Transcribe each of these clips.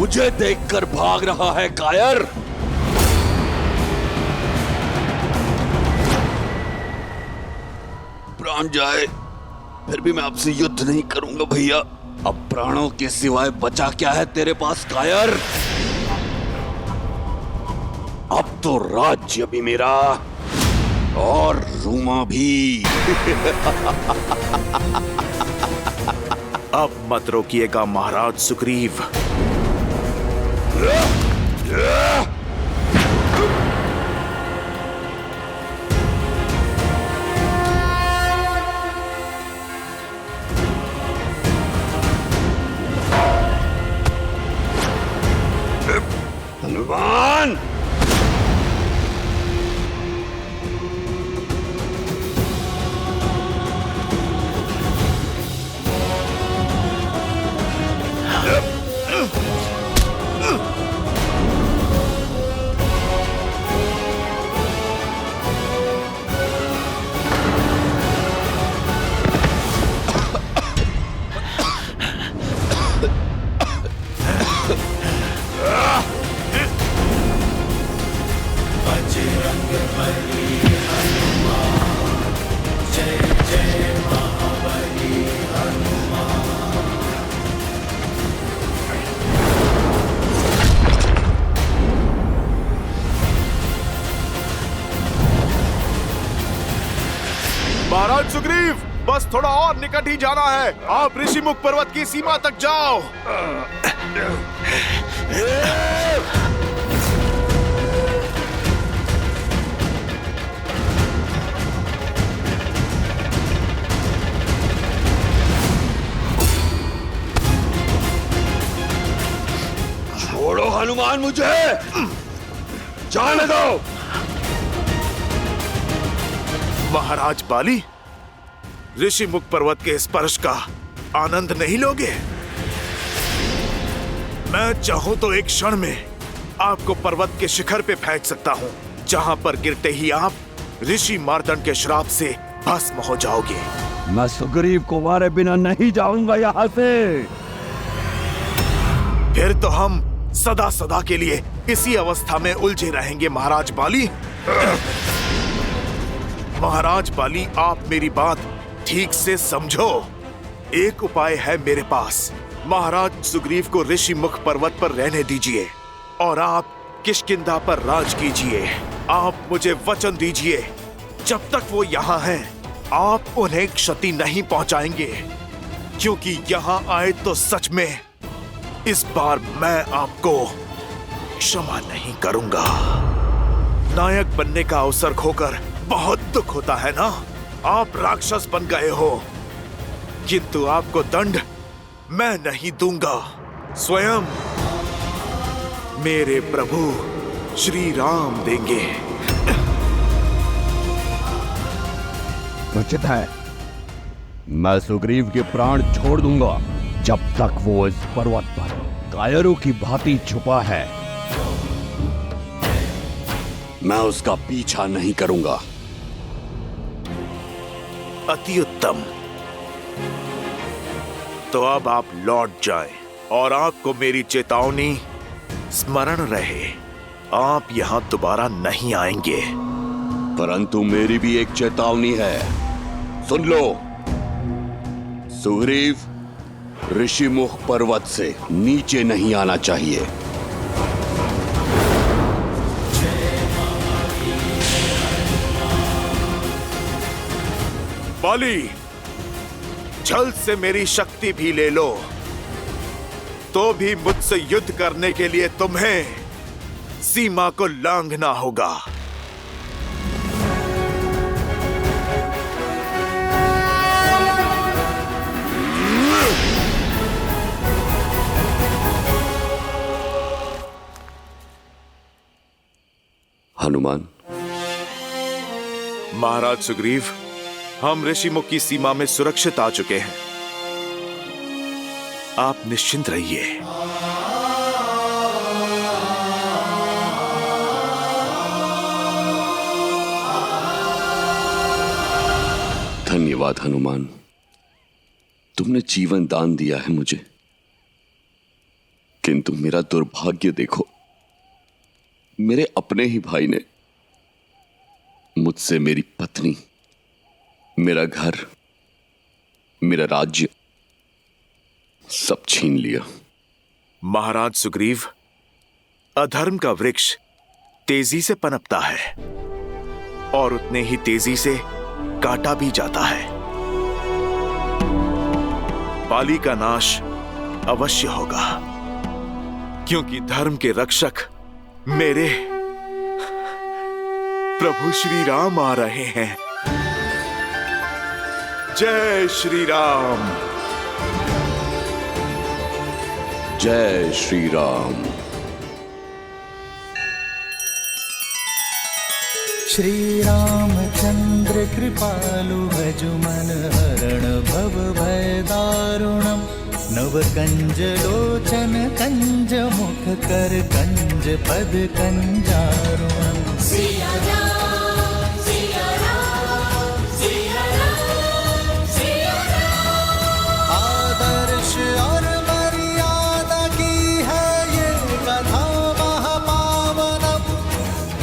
मुझे देखकर भाग रहा है कायर। प्राण जाए फिर भी मैं आपसे युद्ध नहीं करूंगा भैया। अब प्राणों के सिवाय बचा क्या है तेरे पास कायर? अब तो राज्य भी मेरा और रूमा भी। अब मत रोकिएगा महाराज सुग्रीव। हनुमान! महाराज सुग्रीव, बस थोड़ा और निकट ही जाना है। आप ऋषिमुख पर्वत की सीमा तक जाओ। छोड़ो हनुमान, मुझे जाने दो। महाराज बाली, ऋषिमुख पर्वत के स्पर्श का आनंद नहीं लोगे? मैं चाहूं तो एक क्षण में आपको पर्वत के शिखर पे फेंक सकता हूं, जहां पर गिरते ही आप ऋषि मार्तंड के श्राप से भस्म हो जाओगे। मैं सुग्रीव को मारे बिना नहीं जाऊंगा यहाँ से। फिर तो हम सदा सदा के लिए इसी अवस्था में उलझे रहेंगे महाराज बाली। महाराज बाली, आप मेरी बात ठीक से समझो। एक उपाय है मेरे पास। महाराज सुग्रीव को ऋषिमुख पर्वत पर रहने दीजिए और आप किष्किंधा पर राज कीजिए। आप मुझे वचन दीजिए, जब तक वो यहाँ हैं, आप उन्हें क्षति नहीं पहुंचाएंगे, क्योंकि यहाँ आए तो सच में इस बार मैं आपको क्षमा नहीं करूंगा। नायक बनने का अवसर खोकर बहुत दुख होता है ना। आप राक्षस बन गए हो, किंतु आपको दंड मैं नहीं दूंगा। स्वयं मेरे प्रभु श्री राम देंगे। उचित है, मैं सुग्रीव के प्राण छोड़ दूंगा जब तक वो इस पर्वत पर कायरों की भांति छुपा है। मैं उसका पीछा नहीं करूंगा। अति उत्तम। तो अब आप लौट जाएं और आपको मेरी चेतावनी स्मरण रहे, आप यहां दोबारा नहीं आएंगे। परंतु मेरी भी एक चेतावनी है, सुन लो। सुग्रीव ऋषिमुख पर्वत से नीचे नहीं आना चाहिए। बाली, छल से मेरी शक्ति भी ले लो, तो भी मुझसे युद्ध करने के लिए तुम्हें सीमा को लांघना होगा। हनुमान। महाराज सुग्रीव, हम ऋषिमुख की सीमा में सुरक्षित आ चुके हैं। आप निश्चिंत रहिए। धन्यवाद हनुमान, तुमने जीवन दान दिया है मुझे। किंतु मेरा दुर्भाग्य देखो, मेरे अपने ही भाई ने मुझसे मेरी पत्नी, मेरा घर, मेरा राज्य सब छीन लिया। महाराज सुग्रीव, अधर्म का वृक्ष तेजी से पनपता है और उतने ही तेजी से काटा भी जाता है। बाली का नाश अवश्य होगा, क्योंकि धर्म के रक्षक मेरे प्रभु श्री राम आ रहे हैं। जय श्री राम। जय श्री राम। श्री रामचंद्र कृपालु भजु मन हरण भव भय दारुणम। नव कंज लोचन कंज मुख कर कंज पद कंजारुणम। सिया राम, सिया राम, सिया राम, सिया राम। आदर्श और मर्यादा की है ये कथा महापावनम।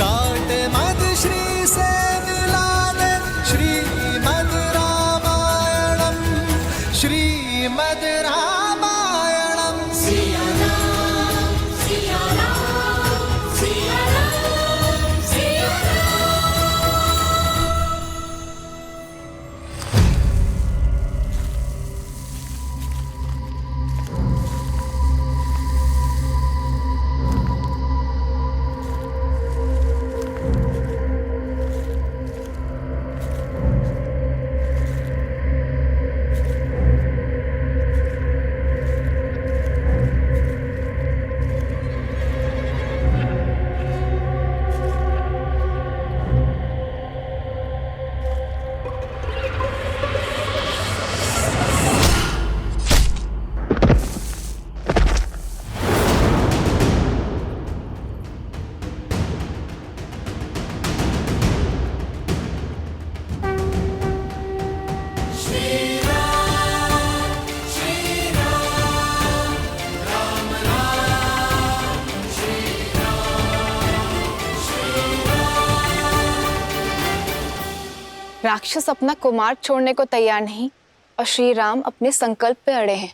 काट मद श्री से मिलाने श्रीमद् रामायणम। श्रीमद् रामायणम। सिया राम, सिया राम, सिया राम, सिया राम। राक्षस अपना कुमार छोड़ने को तैयार नहीं और श्री राम अपने संकल्प पे अड़े हैं।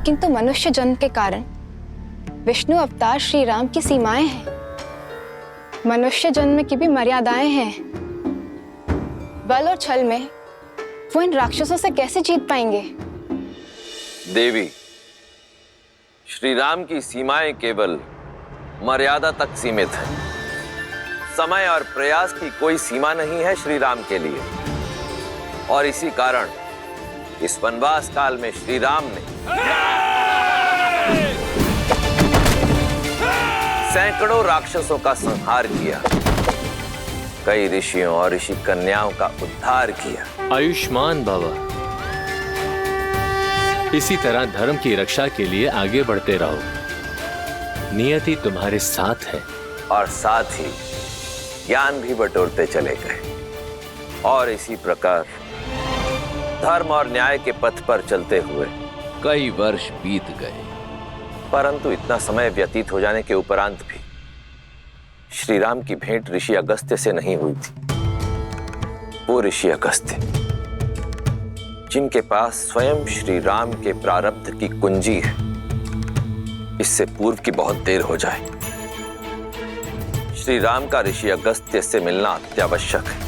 किंतु मनुष्य जन्म के कारण विष्णु अवतार श्री राम की सीमाएं हैं। मनुष्य जन्म की भी मर्यादाएं हैं। बल और छल में वो इन राक्षसों से कैसे जीत पाएंगे? देवी, श्री राम की सीमाएं केवल मर्यादा तक सीमित है। समय और प्रयास की कोई सीमा नहीं है श्री राम के लिए। और इसी कारण इस वनवास काल में श्री राम ने सैकड़ों राक्षसों का संहार किया, कई ऋषियों और ऋषि कन्याओं का उद्धार किया। आयुष्मान बाबा, इसी तरह धर्म की रक्षा के लिए आगे बढ़ते रहो। नियति तुम्हारे साथ है। और साथ ही ज्ञान भी बटोरते चले गए। और इसी प्रकार धर्म और न्याय के पथ पर चलते हुए कई वर्ष बीत गए, परंतु इतना समय व्यतीत हो जाने के उपरांत भी श्री राम की भेंट ऋषि अगस्त्य से नहीं हुई थी। वो ऋषि अगस्त्य जिनके पास स्वयं श्री राम के प्रारब्ध की कुंजी है, इससे पूर्व की बहुत देर हो जाए। श्री राम का ऋषि अगस्त्य से मिलना अत्यावश्यक है।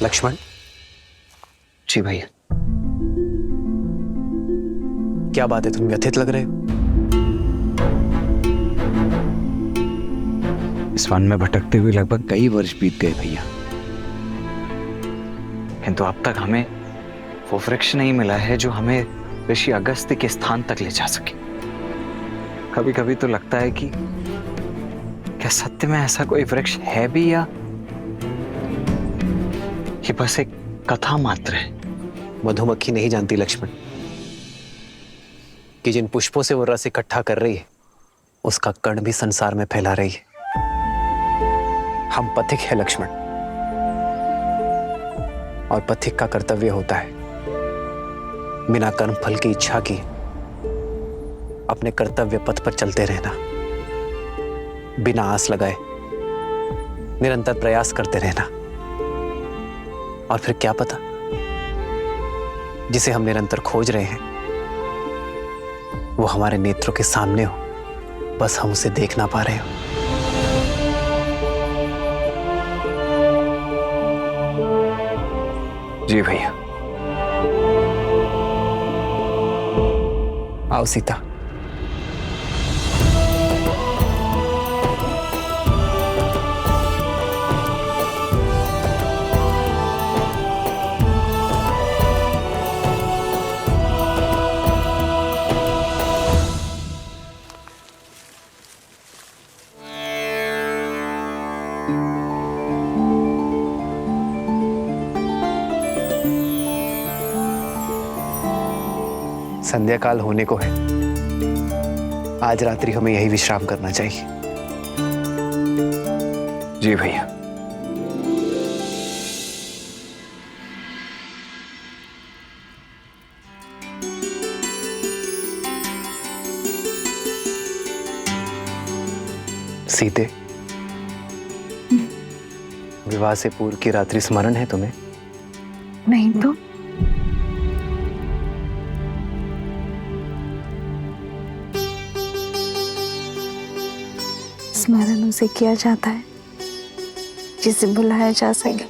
लक्ष्मण जी। भैया क्या बात है, तुम व्यथित लग रहे हो? इस वन में भटकते हुए लगभग कई वर्ष बीत गए भैया, किंतु अब तक हमें वो वृक्ष नहीं मिला है जो हमें ऋषि अगस्त्य के स्थान तक ले जा सके। कभी कभी तो लगता है कि क्या सत्य में ऐसा कोई वृक्ष है भी, या ये बस एक कथा मात्र है? मधुमक्खी नहीं जानती लक्ष्मण कि जिन पुष्पों से वो रस इकट्ठा कर रही है उसका कण भी संसार में फैला रही है। हम पथिक है लक्ष्मण, और पथिक का कर्तव्य होता है बिना कर्म फल की इच्छा की अपने कर्तव्य पथ पर चलते रहना, बिना आस लगाए निरंतर प्रयास करते रहना। और फिर क्या पता, जिसे हम निरंतर खोज रहे हैं वो हमारे नेत्रों के सामने हो, बस हम उसे देख ना पा रहे हो। जी भैया। आओ सीता। संध्या काल होने को है, आज रात्रि हमें यही विश्राम करना चाहिए। जी भैया। सीते, विवाह से पूर्व की रात्रि स्मरण है तुम्हें? नहीं तो स्मरण उसे किया जाता है जिसे बुलाया जा सके,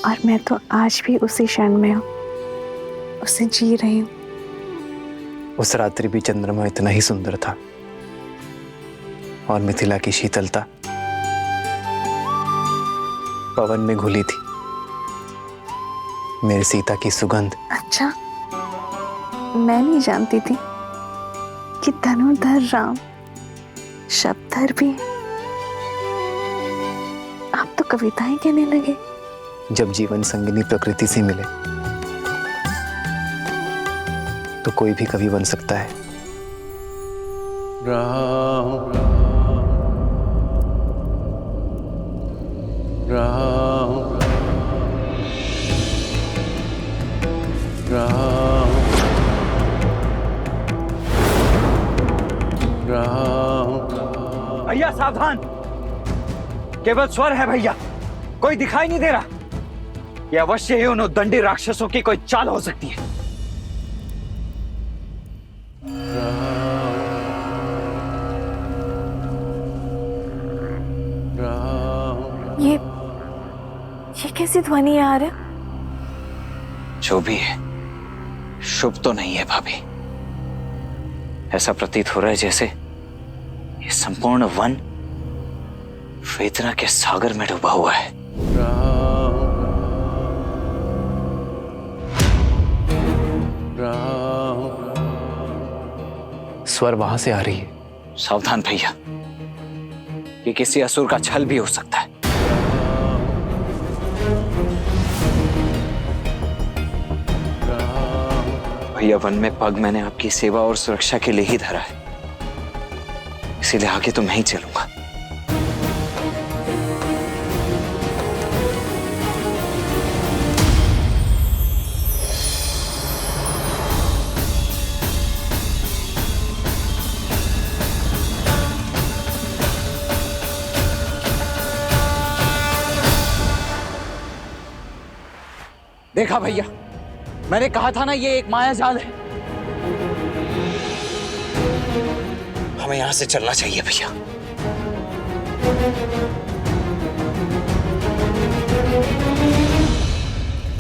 और मैं तो आज भी उसी क्षण में हूँ, उसे जी रही हूँ। उस रात्रि भी चंद्रमा इतना ही सुंदर था और मिथिला की शीतलता पवन में घुली थी। मेरी सीता की सुगंध। अच्छा, मैं नहीं जानती थी कि धनुर्धर राम शब्दधर भी है। आप तो कविताएं कहने लगे। जब जीवन संगिनी प्रकृति से मिले तो कोई भी कवि बन सकता है। राम राम राम राम। भैया सावधान, केवल स्वर है भैया, कोई दिखाई नहीं दे रहा। यह अवश्य ही उन उद्दंडी राक्षसों की कोई चाल हो सकती है। ये कैसी ध्वनि आ रहा है? जो भी है, शुभ तो नहीं है भाभी। ऐसा प्रतीत हो रहा है जैसे ये संपूर्ण वन वेदना के सागर में डूबा हुआ है। स्वर वहां से आ रही है। सावधान भैया, ये किसी असुर का छल भी हो सकता है। भैया, वन में पग मैंने आपकी सेवा और सुरक्षा के लिए ही धरा है, इसीलिए आगे तो मैं ही चलूंगा। देखा भैया, मैंने कहा था ना ये एक माया जाल है। हमें यहां से चलना चाहिए भैया।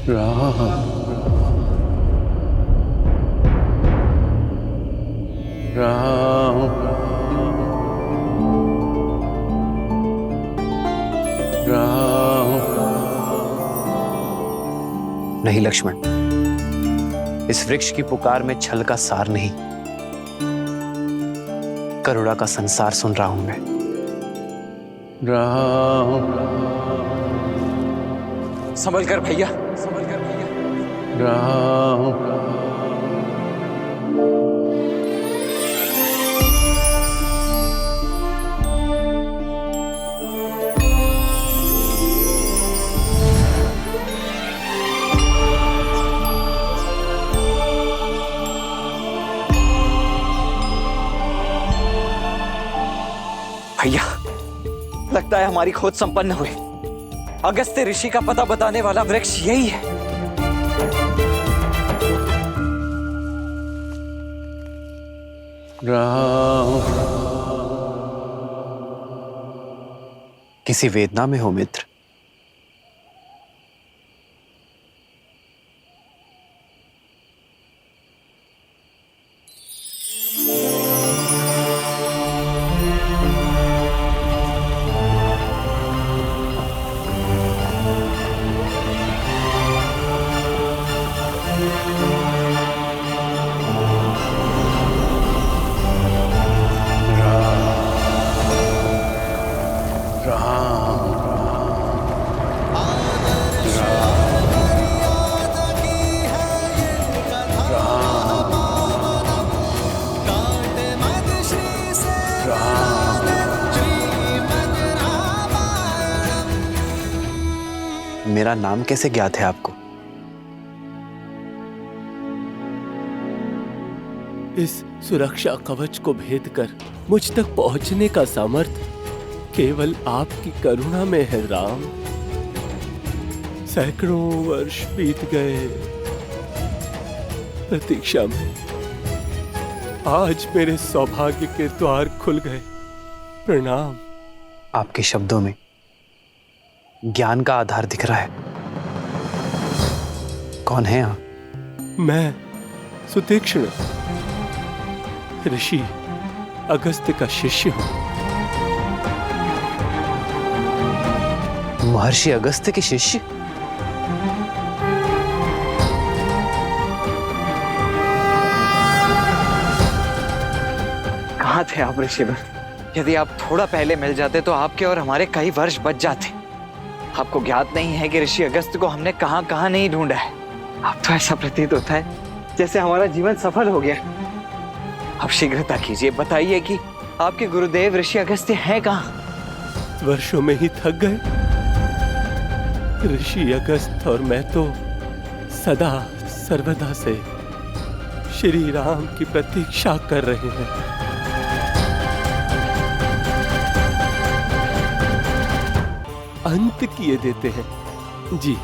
राम राम राम। नहीं लक्ष्मण, इस वृक्ष की पुकार में छल का सार नहीं, करुणा का संसार सुन रहा हूं मैं। राम संभल कर भैया, संभल कर भैया। राम भैया, लगता है हमारी खोज संपन्न हुई। अगस्त्य ऋषि का पता बताने वाला वृक्ष यही है। राम। किसी वेदना में हो मित्र? मेरा नाम कैसे ज्ञात है आपको? इस सुरक्षा कवच को भेद कर मुझ तक पहुंचने का सामर्थ्य केवल आपकी करुणा में है राम। सैकड़ों वर्ष बीत गए प्रतीक्षा में, आज मेरे सौभाग्य के द्वार खुल गए। प्रणाम। आपके शब्दों में ज्ञान का आधार दिख रहा है। कौन है आप? मैं सुतीक्ष्ण, ऋषि अगस्त्य का शिष्य हूं। महर्षि अगस्त्य के शिष्य? कहाँ थे आप ऋषिवर? यदि आप थोड़ा पहले मिल जाते तो आपके और हमारे कई वर्ष बच जाते। आपको ज्ञात नहीं है कि ऋषि अगस्त्य को हमने कहां कहां नहीं ढूंढा है। अब तो ऐसा प्रतीत होता है जैसे हमारा जीवन सफल हो गया। अब शीघ्रता कीजिए, बताइए कि आपके गुरुदेव ऋषि अगस्त्य हैं कहां? वर्षों में ही थक गए। ऋषि अगस्त्य और मैं तो सदा सर्वदा से श्री राम की प्रतीक्षा कर रहे हैं। अंत किए देते हैं जी।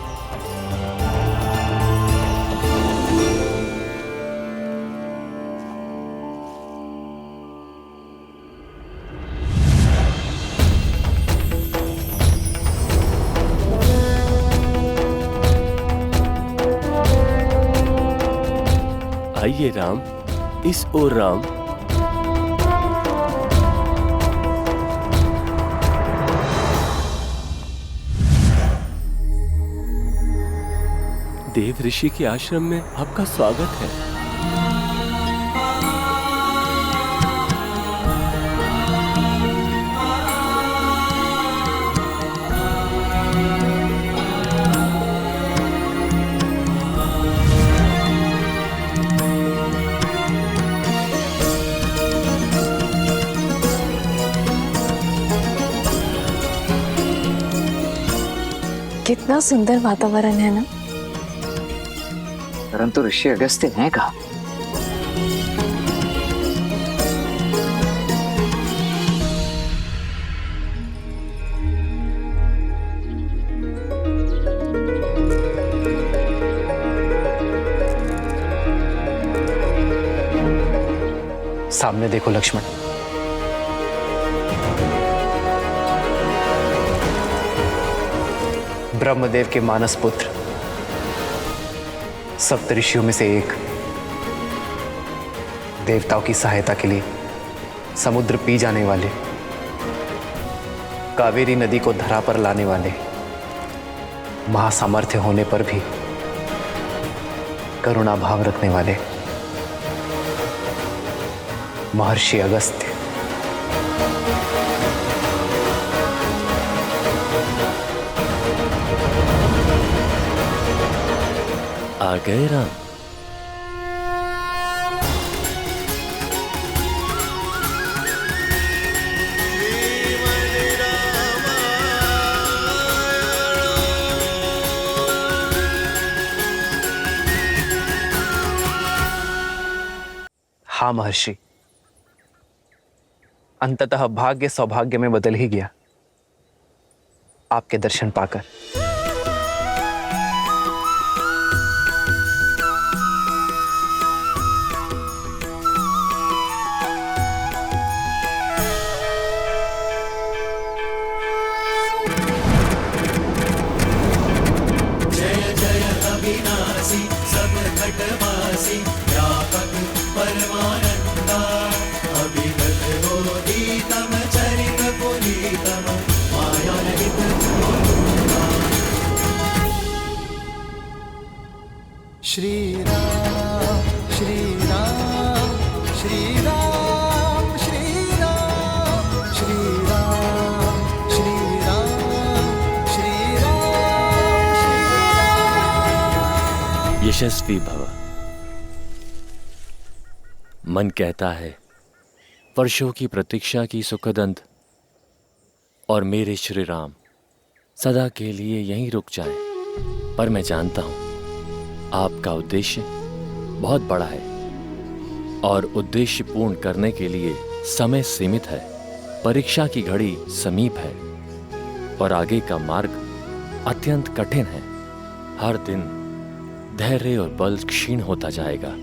आइए राम, इस ओर राम। देव ऋषि के आश्रम में आपका स्वागत है। कितना सुंदर वातावरण है ना। परंतु ऋषि अगस्त्य हैं कहाँ? सामने देखो लक्ष्मण। ब्रह्मदेव के मानस पुत्र, सप्तऋषियों में से एक, देवताओं की सहायता के लिए समुद्र पी जाने वाले, कावेरी नदी को धरा पर लाने वाले, महासामर्थ्य होने पर भी करुणा भाव रखने वाले महर्षि अगस्त्य। आ गए राम। हाँ महर्षि, अंततः भाग्य सौभाग्य में बदल ही गया आपके दर्शन पाकर। श्री राम श्री राम श्री राम श्री राम श्री राम श्री राम श्री राम। यशस्वी भव। मन कहता है वर्षों की प्रतीक्षा की सुखद अंत और मेरे श्री राम सदा के लिए यहीं रुक जाएं। पर मैं जानता हूं आपका उद्देश्य बहुत बड़ा है और उद्देश्य पूर्ण करने के लिए समय सीमित है। परीक्षा की घड़ी समीप है और आगे का मार्ग अत्यंत कठिन है। हर दिन धैर्य और बल क्षीण होता जाएगा।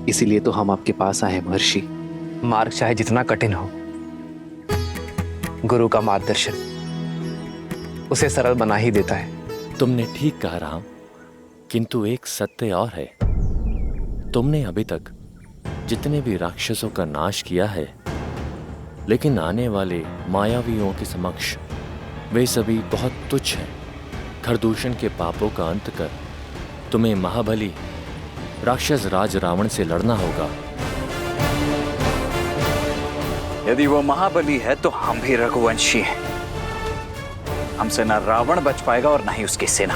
इसीलिए तो हम आपके पास आए महर्षि। मार्ग चाहे जितना कठिन हो, गुरु का मार्गदर्शन उसे सरल बना ही देता है। तुमने ठीक कहा राम, किंतु एक सत्य और है। तुमने अभी तक जितने भी राक्षसों का नाश किया है, लेकिन आने वाले मायावियों के समक्ष वे सभी बहुत तुच्छ हैं। खरदूषण के पापों का अंत कर तुम्हें महाबली राक्षस राज रावण से लड़ना होगा। यदि वो महाबली है तो हम भी रघुवंशी हैं। हमसे ना रावण बच पाएगा और ना ही उसकी सेना।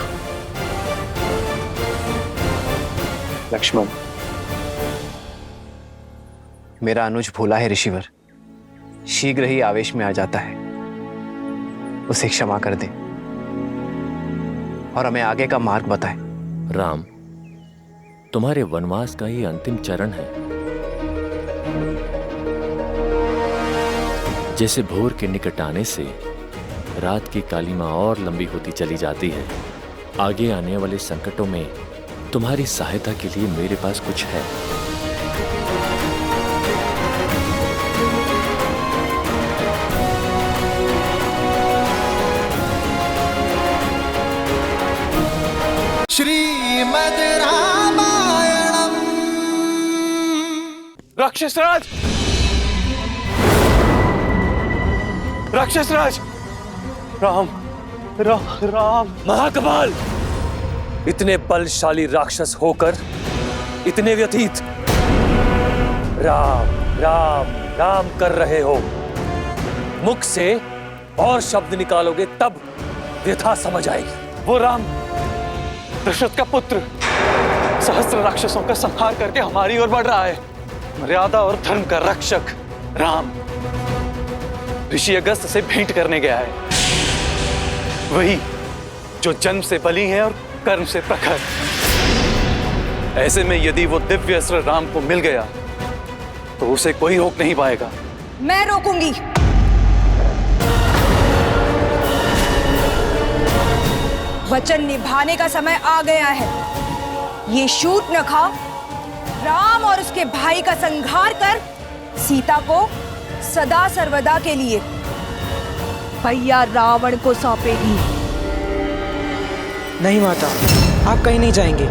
लक्ष्मण, मेरा अनुज भूला है ऋषिवर, शीघ्र ही आवेश में आ जाता है। उसे क्षमा कर दे और हमें आगे का मार्ग बताए। राम, तुम्हारे वनवास का ही अंतिम चरण है। जैसे भोर के निकट आने से रात की कालिमा और लंबी होती चली जाती है, आगे आने वाले संकटों में तुम्हारी सहायता के लिए मेरे पास कुछ है। श्रीमद् रामायणम्। राक्षसराज, राक्षसराज, राम राम राम। महाकपाल, इतने बलशाली राक्षस होकर इतने व्यतीत राम राम राम कर रहे हो। मुख से और शब्द निकालोगे तब व्यथा समझ आएगी। वो राम दशरथ का पुत्र सहस्त्र राक्षसों का संहार करके हमारी ओर बढ़ रहा है। मर्यादा और धर्म का रक्षक राम ऋषि अगस्त से भेंट करने गया है। वही जो जन्म से बली है और कर्म से प्रखर। ऐसे में यदि वो दिव्य अस्त्र राम को मिल गया तो उसे कोई रोक नहीं पाएगा। मैं रोकूंगी। वचन निभाने का समय आ गया है। ये शूर्पणखा राम और उसके भाई का संहार कर सीता को सदा सर्वदा के लिए भैया रावण को सौंपेगी। नहीं माता, आप कहीं नहीं जाएंगे।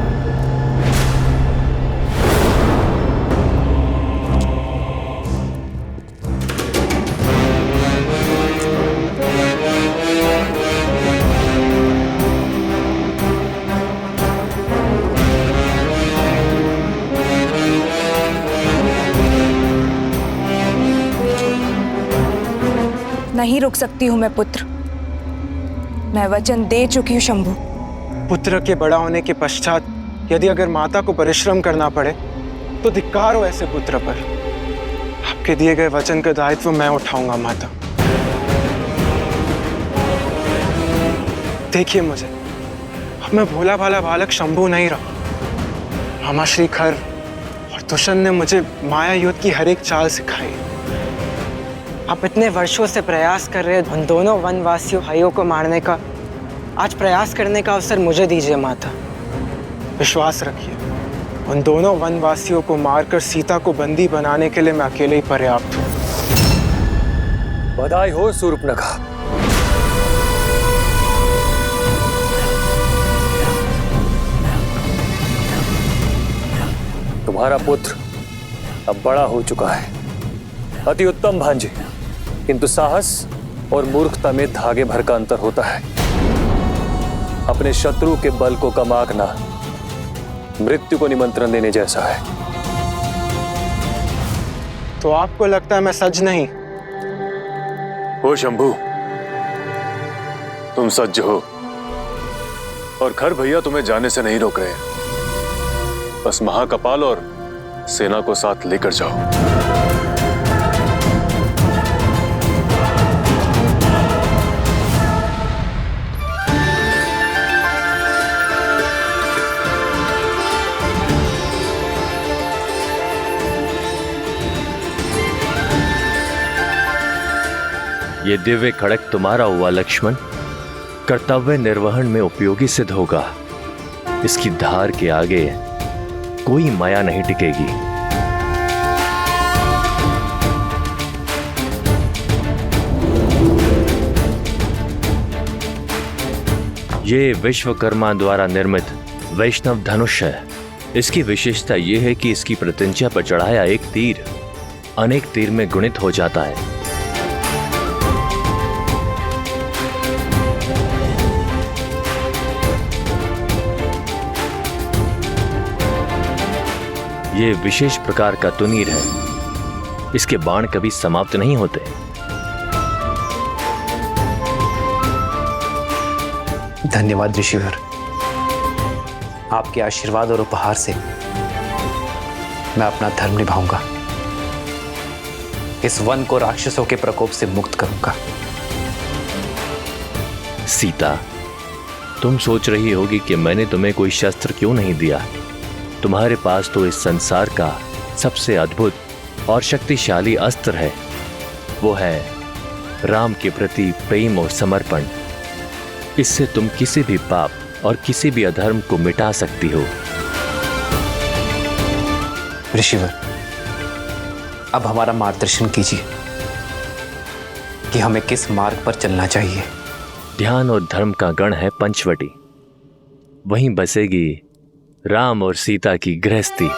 नहीं रुक सकती हूँ मैं पुत्र। मैं वचन दे चुकी हूँ शंभु। पुत्र के बड़ा होने के पश्चात यदि अगर माता को परिश्रम करना पड़े तो धिक्कार हो ऐसे पुत्र पर। आपके दिए गए वचन का दायित्व मैं उठाऊंगा माता। देखिए मुझे, अब मैं भोला भाला बालक शंभु नहीं रहा। मामा श्री खर और दुष्यंत ने मुझे माया युद्ध की हर एक चाल सिखाई। आप इतने वर्षों से प्रयास कर रहे उन दोनों वनवासियों भाइयों को मारने का आज प्रयास करने का अवसर मुझे दीजिए माता। विश्वास रखिए, उन दोनों वनवासियों को मारकर सीता को बंदी बनाने के लिए मैं अकेले ही पर्याप्त हूँ। बधाई हो शूर्पणखा। तुम्हारा पुत्र अब बड़ा हो चुका है। अति उत्तम भांजे, किंतु साहस और मूर्खता में धागे भर का अंतर होता है। अपने शत्रु के बल को कमाकना मृत्यु को निमंत्रण देने जैसा है। तो आपको लगता है मैं सज नहीं? हो शंभू, तुम सज्ज हो और खर भैया तुम्हें जाने से नहीं रोक रहे। बस महाकपाल और सेना को साथ लेकर जाओ। ये दिव्य खड़क तुम्हारा हुआ लक्ष्मण, कर्तव्य निर्वहन में उपयोगी सिद्ध होगा। इसकी धार के आगे कोई माया नहीं टिकेगी। ये विश्वकर्मा द्वारा निर्मित वैष्णव धनुष है। इसकी विशेषता यह है कि इसकी प्रत्यंचा पर चढ़ाया एक तीर अनेक तीर में गुणित हो जाता है। ये विशेष प्रकार का तुनीर है। इसके बाण कभी समाप्त नहीं होते। धन्यवाद ऋषिवर। आपके आशीर्वाद और उपहार से मैं अपना धर्म निभाऊंगा। इस वन को राक्षसों के प्रकोप से मुक्त करूंगा। सीता, तुम सोच रही होगी कि मैंने तुम्हें कोई शस्त्र क्यों नहीं दिया। तुम्हारे पास तो इस संसार का सबसे अद्भुत और शक्तिशाली अस्त्र है। वो है राम के प्रति प्रेम और समर्पण। इससे तुम किसी भी पाप और किसी भी अधर्म को मिटा सकती हो। ऋषिवर, अब हमारा मार्गदर्शन कीजिए कि हमें किस मार्ग पर चलना चाहिए। ध्यान और धर्म का गण है पंचवटी। वहीं बसेगी राम और सीता की गृहस्थी।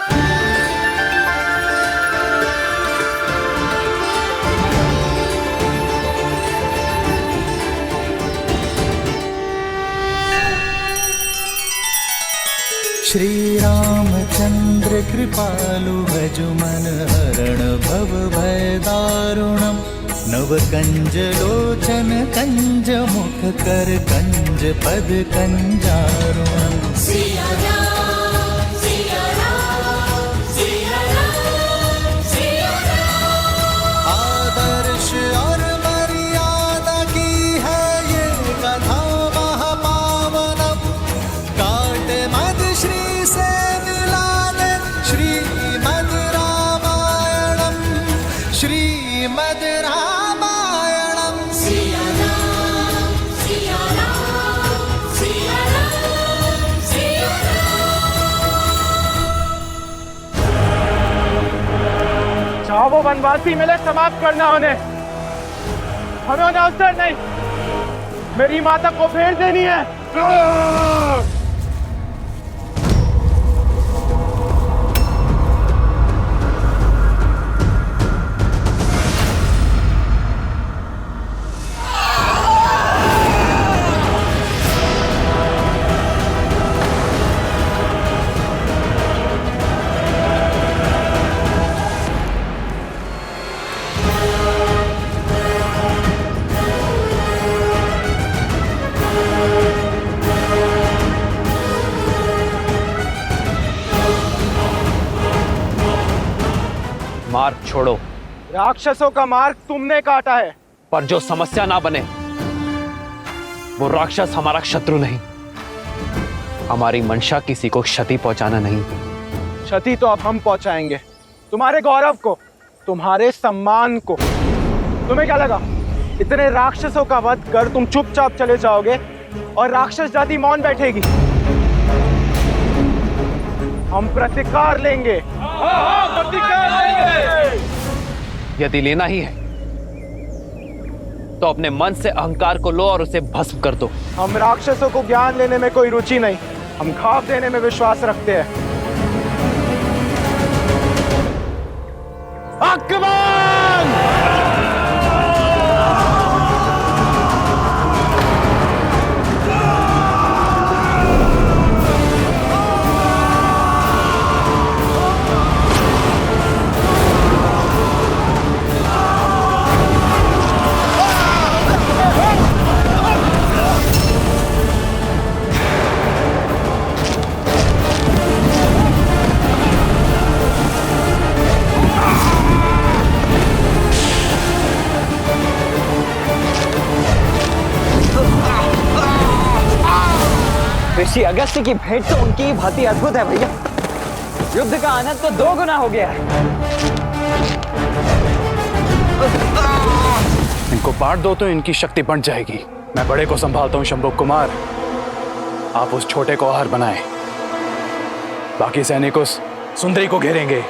श्री रामचंद्र कृपालु भजु मन हरण भव भय दारुणम। नव कंज लोचन कंज मुख कर कंज पद कंजारुणम। सिया राम, सिया राम, सिया राम, सिया राम। आदर्श और मर्यादा की है ये कथा महापावनम। काट मद श्री से मिला दे श्रीमद् रामायणम। श्रीमद् रामायणम। सिया राम, सिया राम, सिया राम, सिया चाहो वो वनवासी मिले समाप्त करना उन्हें। हमें उन्हें अवसर नहीं, मेरी माता को भेज देनी है। मार्ग छोड़ो। राक्षसों का मार्ग तुमने काटा है। पर जो समस्या ना बने, वो राक्षस हमारा शत्रु नहीं। हमारी मंशा किसी को क्षति पहुंचाना नहीं। क्षति तो अब हम पहुंचाएंगे, तुम्हारे गौरव को, तुम्हारे सम्मान को। तुम्हें क्या लगा इतने राक्षसों का वध कर तुम चुपचाप चले जाओगे और राक्षस जाति मौन बैठेगी? हम प्रतिकार लेंगे। यदि लेना ही है तो अपने मन से अहंकार को लो और उसे भस्म कर दो। हम राक्षसों को ज्ञान लेने में कोई रुचि नहीं, हम घाव देने में विश्वास रखते हैं। आक्रमण! ऋषि अगस्त्य की भेंट तो उनकी भांति अद्भुत है भैया। युद्ध का आनंद तो 2 गुना हो गया है। इनको बांट दो तो इनकी शक्ति बढ़ जाएगी। मैं बड़े को संभालता हूँ शंभु कुमार, आप उस छोटे को आहार बनाएं। बाकी सैनिक उस सुंदरी को घेरेंगे।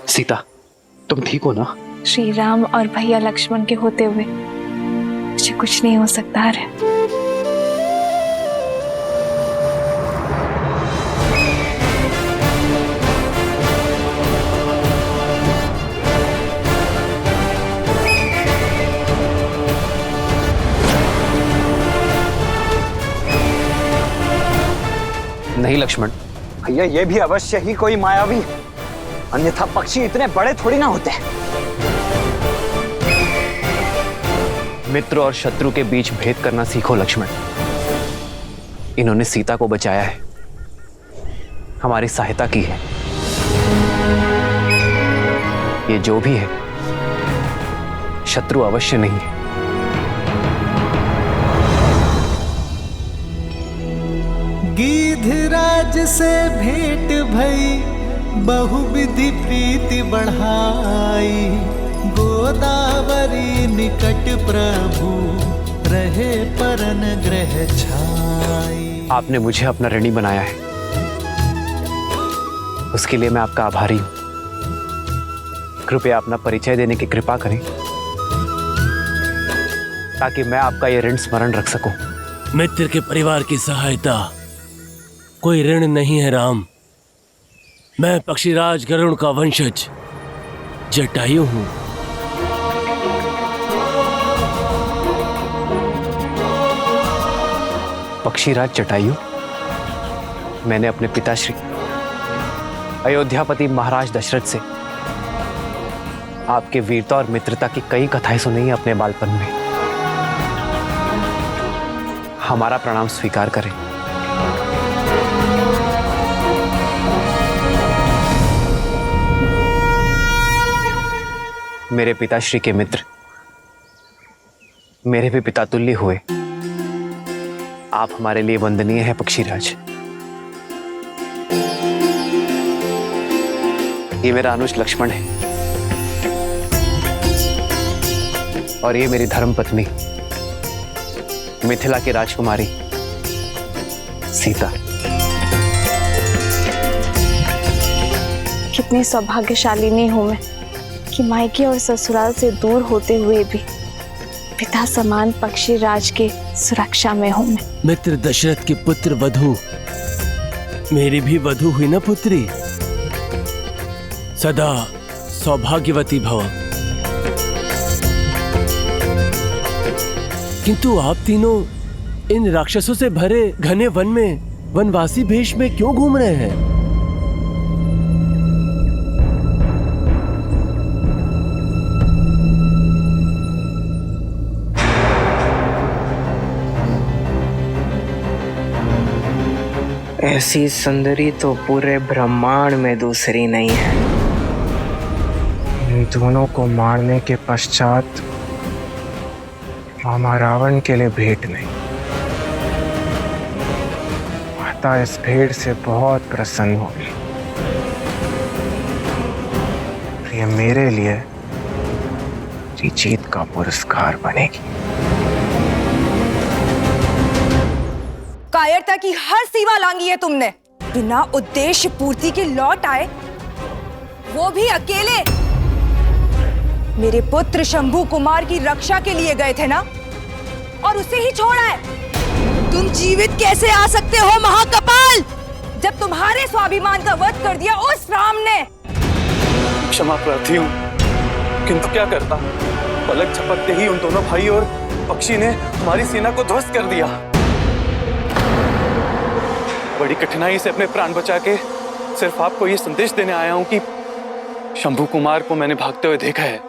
सीता, तुम ठीक हो ना? श्री राम और भैया लक्ष्मण के होते हुए मुझे कुछ नहीं हो सकता है। नहीं लक्ष्मण, भैया ये भी अवश्य ही कोई मायावी, अन्यथा पक्षी इतने बड़े थोड़ी ना होते। मित्र और शत्रु के बीच भेद करना सीखो लक्ष्मण। इन्होंने सीता को बचाया है, हमारी सहायता की है। ये जो भी है शत्रु अवश्य नहीं है। गिद्धराज से भेंट भई बहुविधि प्रीति बढ़ाई, गोदावरी निकट प्रभु रहे परन ग्रह छाई। आपने मुझे अपना ऋणी बनाया है, उसके लिए मैं आपका आभारी हूं। कृपया अपना परिचय देने की कृपा करें ताकि मैं आपका यह ऋण स्मरण रख सकूं। मित्र के परिवार की सहायता कोई ऋण नहीं है राम। मैं पक्षीराज गरुड़ का वंशज जटायु हूं। पक्षीराज जटायु? मैंने अपने पिताश्री अयोध्यापति महाराज दशरथ से आपके वीरता और मित्रता की कई कथाएं सुनी हैं अपने बालपन में। हमारा प्रणाम स्वीकार करें। मेरे पिताश्री के मित्र मेरे भी पिता तुल्य हुए आप हमारे लिए वंदनीय हैं पक्षीराज। ये मेरा अनुज लक्ष्मण है और ये मेरी धर्मपत्नी मिथिला की राजकुमारी सीता। कितनी सौभाग्यशालिनी हूं मैं कि मायके और ससुराल से दूर होते हुए भी पिता समान पक्षीराज के सुरक्षा में हूं मैं। मित्र दशरथ की पुत्र वधु मेरी भी वधु हुई ना पुत्री। सदा सौभाग्यवती भव। किंतु आप तीनों इन राक्षसों से भरे घने वन में वनवासी भेष में क्यों घूम रहे हैं? ऐसी सुंदरी तो पूरे ब्रह्मांड में दूसरी नहीं है। इन दोनों को मारने के पश्चात मामा रावण के लिए भेंट नहीं। माता इस भेंट से बहुत प्रसन्न होगी। ये मेरे लिए जीत का पुरस्कार बनेगी। कायरता की हर सीमा लांगी है तुमने। बिना उद्देश्य पूर्ति के लौट आए, वो भी अकेले। मेरे पुत्र शंभू कुमार की रक्षा के लिए गए थे ना, और उसे ही छोड़ा है। तुम जीवित कैसे आ सकते हो महाकपाल, जब तुम्हारे स्वाभिमान का वध कर दिया उस राम ने। क्षमा प्रार्थी हूँ, किंतु क्या करता। पलक झपकते ही उन दोनों भाई और पक्षी ने हमारी सेना को ध्वस्त कर दिया। बड़ी कठिनाई से अपने प्राण बचा के सिर्फ आपको ये संदेश देने आया हूं कि शंभू कुमार को मैंने भागते हुए देखा है।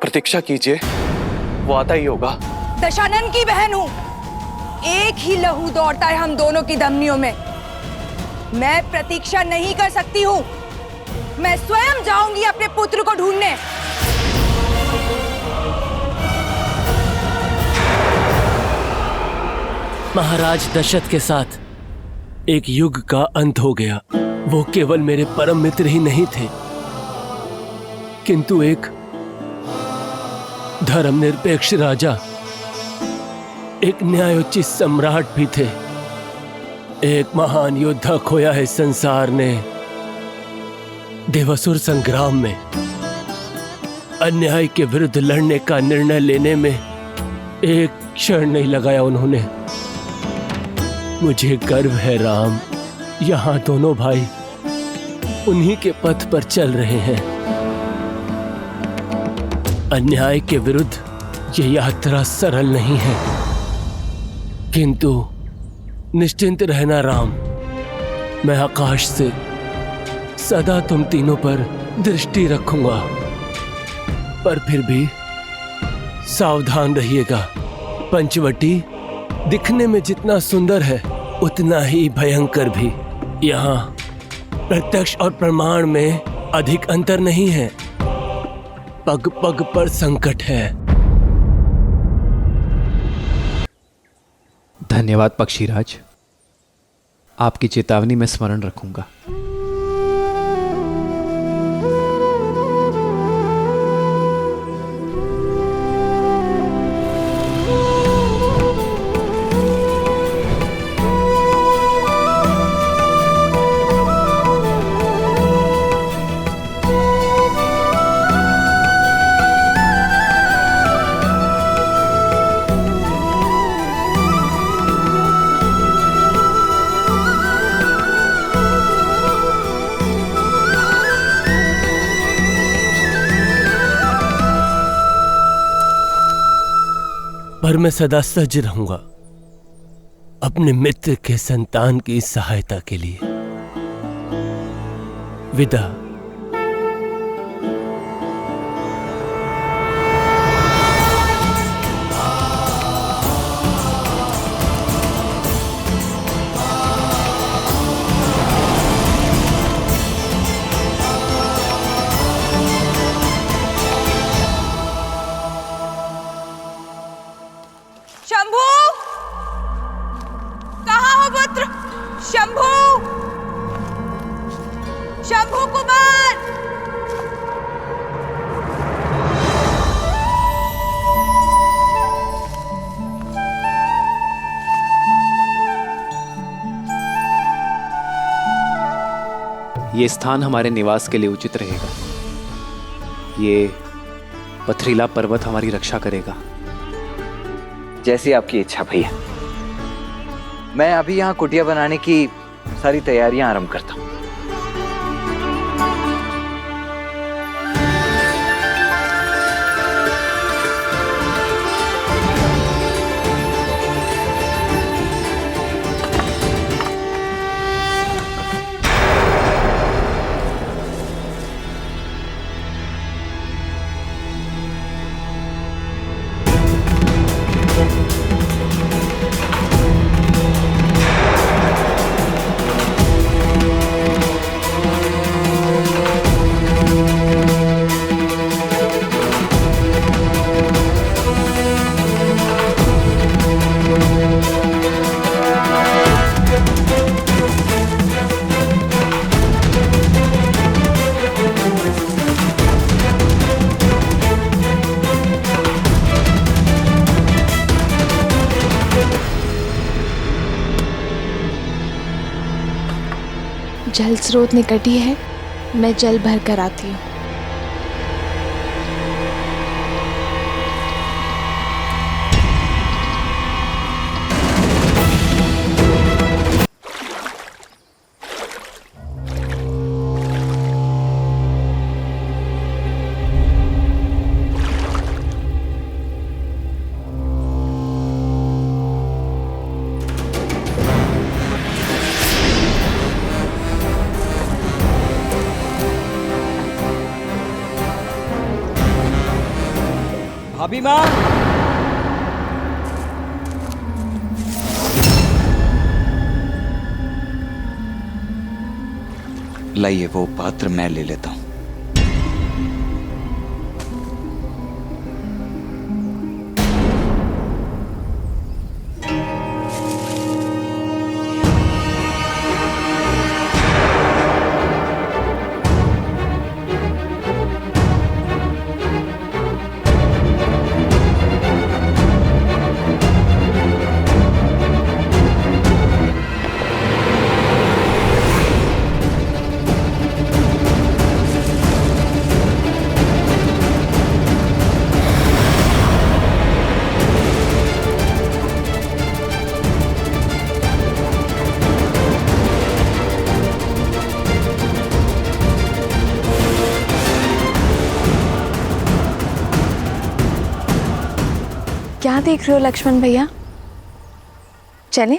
प्रतीक्षा कीजिए, वो आता ही होगा। दशानन की बहन हूं, एक ही लहू दौड़ता है हम दोनों की धमनियों में। मैं प्रतीक्षा नहीं कर सकती हूं। मैं स्वयं जाऊंगी अपने पुत्र को ढूंढने। महाराज दशरथ के साथ एक युग का अंत हो गया। वो केवल मेरे परम मित्र ही नहीं थे, किंतु एक धर्मनिरपेक्ष राजा, एक न्यायोचित सम्राट भी थे। एक महान योद्धा खोया है संसार ने देवासुर संग्राम में। अन्याय के विरुद्ध लड़ने का निर्णय लेने में एक क्षण नहीं लगाया उन्होंने। मुझे गर्व है राम, यहाँ दोनों भाई उन्हीं के पथ पर चल रहे हैं। अन्याय के विरुद्ध ये यात्रा सरल नहीं है, किंतु निश्चिंत रहना राम, मैं आकाश से सदा तुम तीनों पर दृष्टि रखूंगा। पर फिर भी सावधान रहिएगा। पंचवटी दिखने में जितना सुंदर है उतना ही भयंकर भी। यहाँ प्रत्यक्ष और प्रमाण में अधिक अंतर नहीं है, पग पग पर संकट है। धन्यवाद पक्षीराज, आपकी चेतावनी मैं स्मरण रखूंगा। पर मैं सदा सजग रहूंगा। अपने मित्र के संतान की सहायता के लिए। विदा। शंभू, कहाँ हो पुत्र? शंभू, शंभू कुमार। ये स्थान हमारे निवास के लिए उचित रहेगा। ये पथरीला पर्वत हमारी रक्षा करेगा। जैसी आपकी इच्छा भैया। मैं अभी यहाँ कुटिया बनाने की सारी तैयारियां आरंभ करता हूँ। जल स्रोत निकट ही है, मैं जल भर कर आती हूँ। भाभी माँ, लाइए वो पात्र मैं ले लेता हूँ। क्या देख रहे हो लक्ष्मण भैया? चले,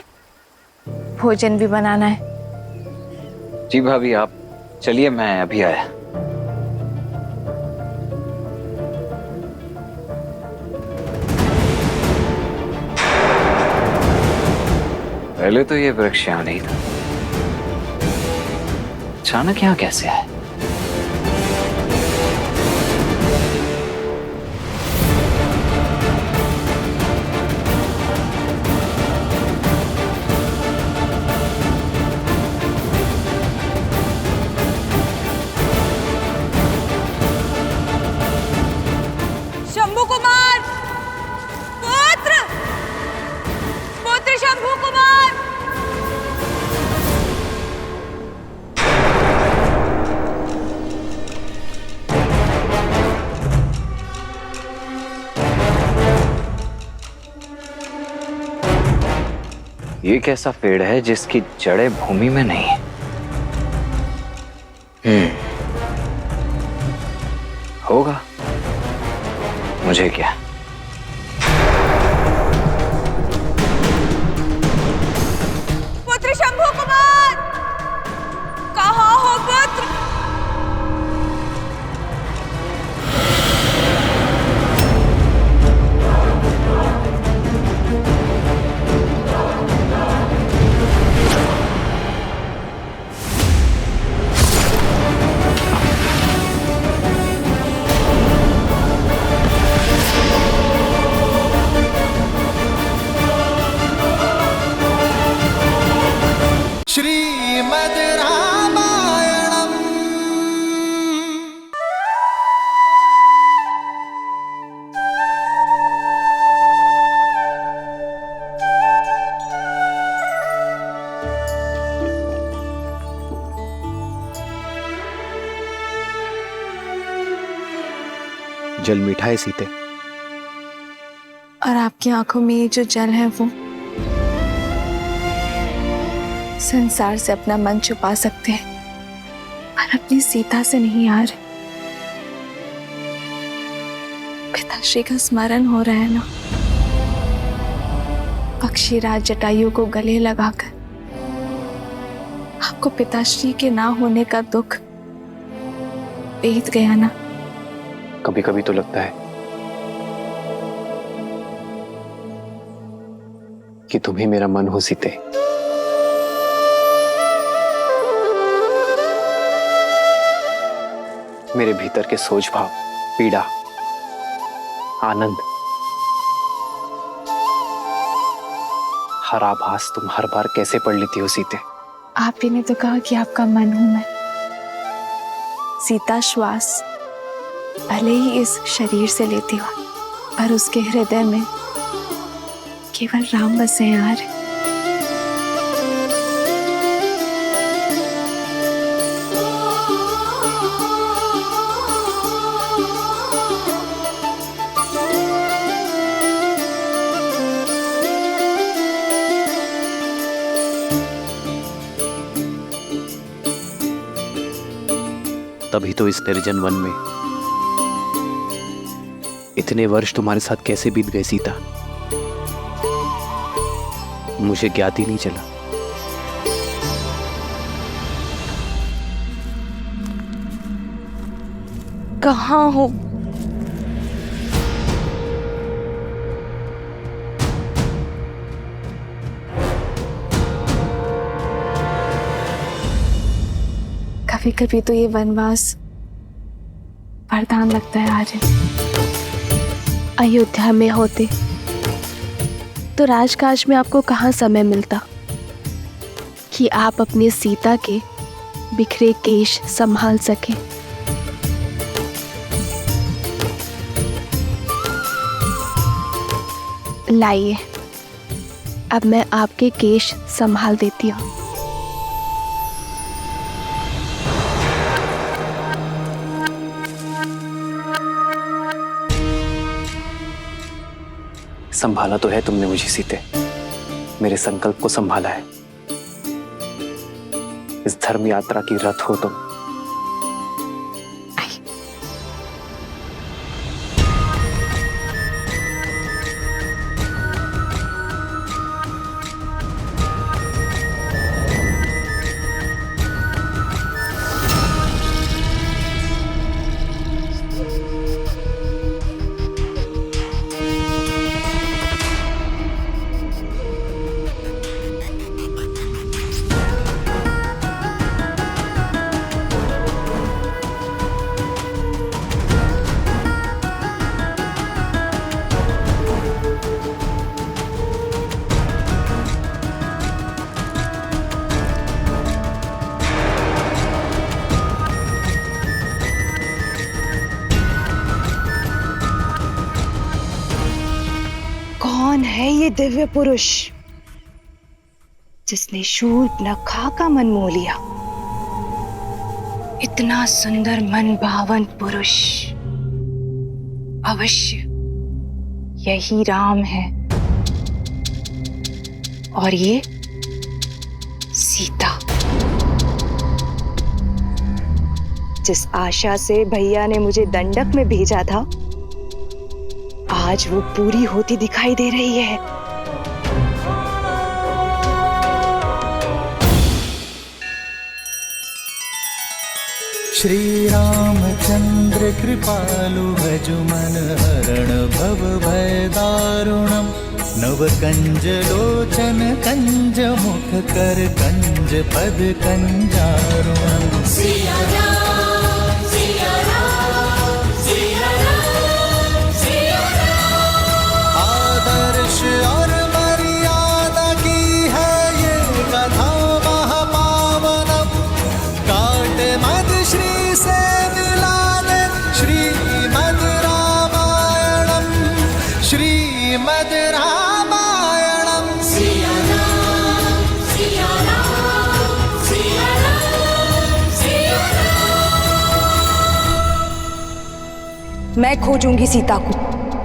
भोजन भी बनाना है। जी भाभी, आप चलिए, मैं अभी आया। पहले तो ये वृक्ष यहाँ नहीं था, अचानक यहाँ कैसे आया? शंभू कुमार, पुत्र, पुत्र शंभू कुमार। ये कैसा पेड़ है जिसकी जड़ें भूमि में नहीं है? होगा, मुझे क्या। श्रीमद् रामायणम्। जल मीठा है सीते, और आपकी आंखों में ये जो जल है वो संसार से अपना मन छुपा सकते हैं, पर अपनी सीता से नहीं यार। पिताश्री का स्मरण हो रहा है ना, पक्षीराज जटायु को गले लगाकर आपको पिताश्री के ना होने का दुख बीत गया ना। कभी कभी तो लगता है कि तुम ही मेरा मन हो सीते। मेरे भीतर के सोच भाव, पीड़ा, आनंद, हर आभास तुम हर बार कैसे पढ़ लेती हो सीते। आप ही ने तो कहा कि आपका मन हूं मैं। सीता श्वास भले ही इस शरीर से लेती हो, पर उसके हृदय में केवल राम बसे हैं यार। तभी तो इस निर्जन वन में इतने वर्ष तुम्हारे साथ कैसे बीत गए सीता, मुझे ज्ञात ही नहीं चला। कहाँ हो? कभी कभी तो ये वनवास वरदान लगता है आर्य। अयोध्या में होते तो राजकाज में आपको कहाँ समय मिलता कि आप अपनी सीता के बिखरे केश संभाल सकें। लाइए, अब मैं आपके केश संभाल देती हूँ। संभाला तो है तुमने मुझे सीते, मेरे संकल्प को संभाला है। इस धर्म यात्रा की रथ हो तुम। कौन है ये दिव्य पुरुष जिसने शूर्पणखा का मन मोह लिया? इतना सुंदर मन भावन पुरुष अवश्य यही राम है, और ये सीता। जिस आशा से भैया ने मुझे दंडक में भेजा था, आज वो पूरी होती दिखाई दे रही है। श्री रामचंद्र कृपालु भजु मन हरण भव भय दारुणम। नव कंज लोचन कंज मुख कर कंज पद कंजारुणम। सिया राम सिया राम सिया राम सिया राम। आदर्श और मर्यादा की है ये कथा महाभारत मैं खोजूंगी सीता को।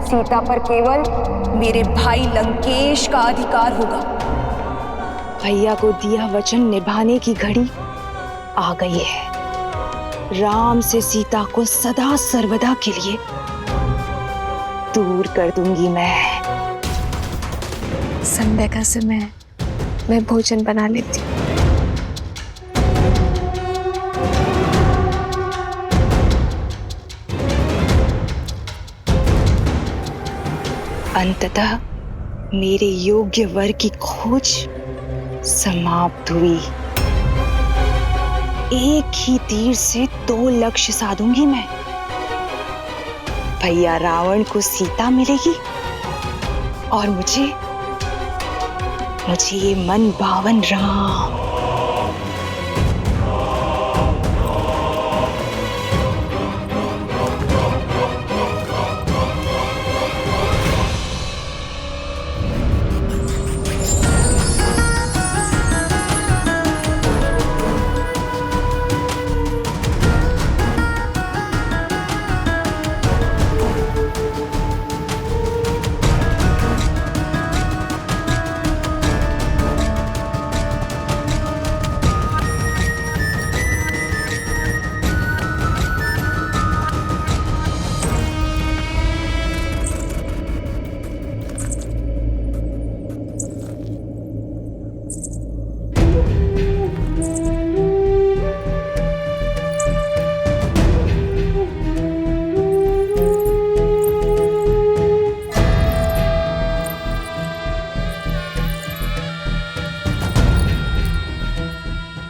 सीता पर केवल मेरे भाई लंकेश का अधिकार होगा। भैया को दिया वचन निभाने की घड़ी आ गई है। राम से सीता को सदा सर्वदा के लिए दूर कर दूंगी मैं। संध्या का समय, मैं भोजन बना लेती हूँ। अंततः मेरे योग्य वर की खोज समाप्त हुई। एक ही तीर से 2 लक्ष्य साधूंगी मैं। भैया रावण को सीता मिलेगी और मुझे ये मन भावन राम।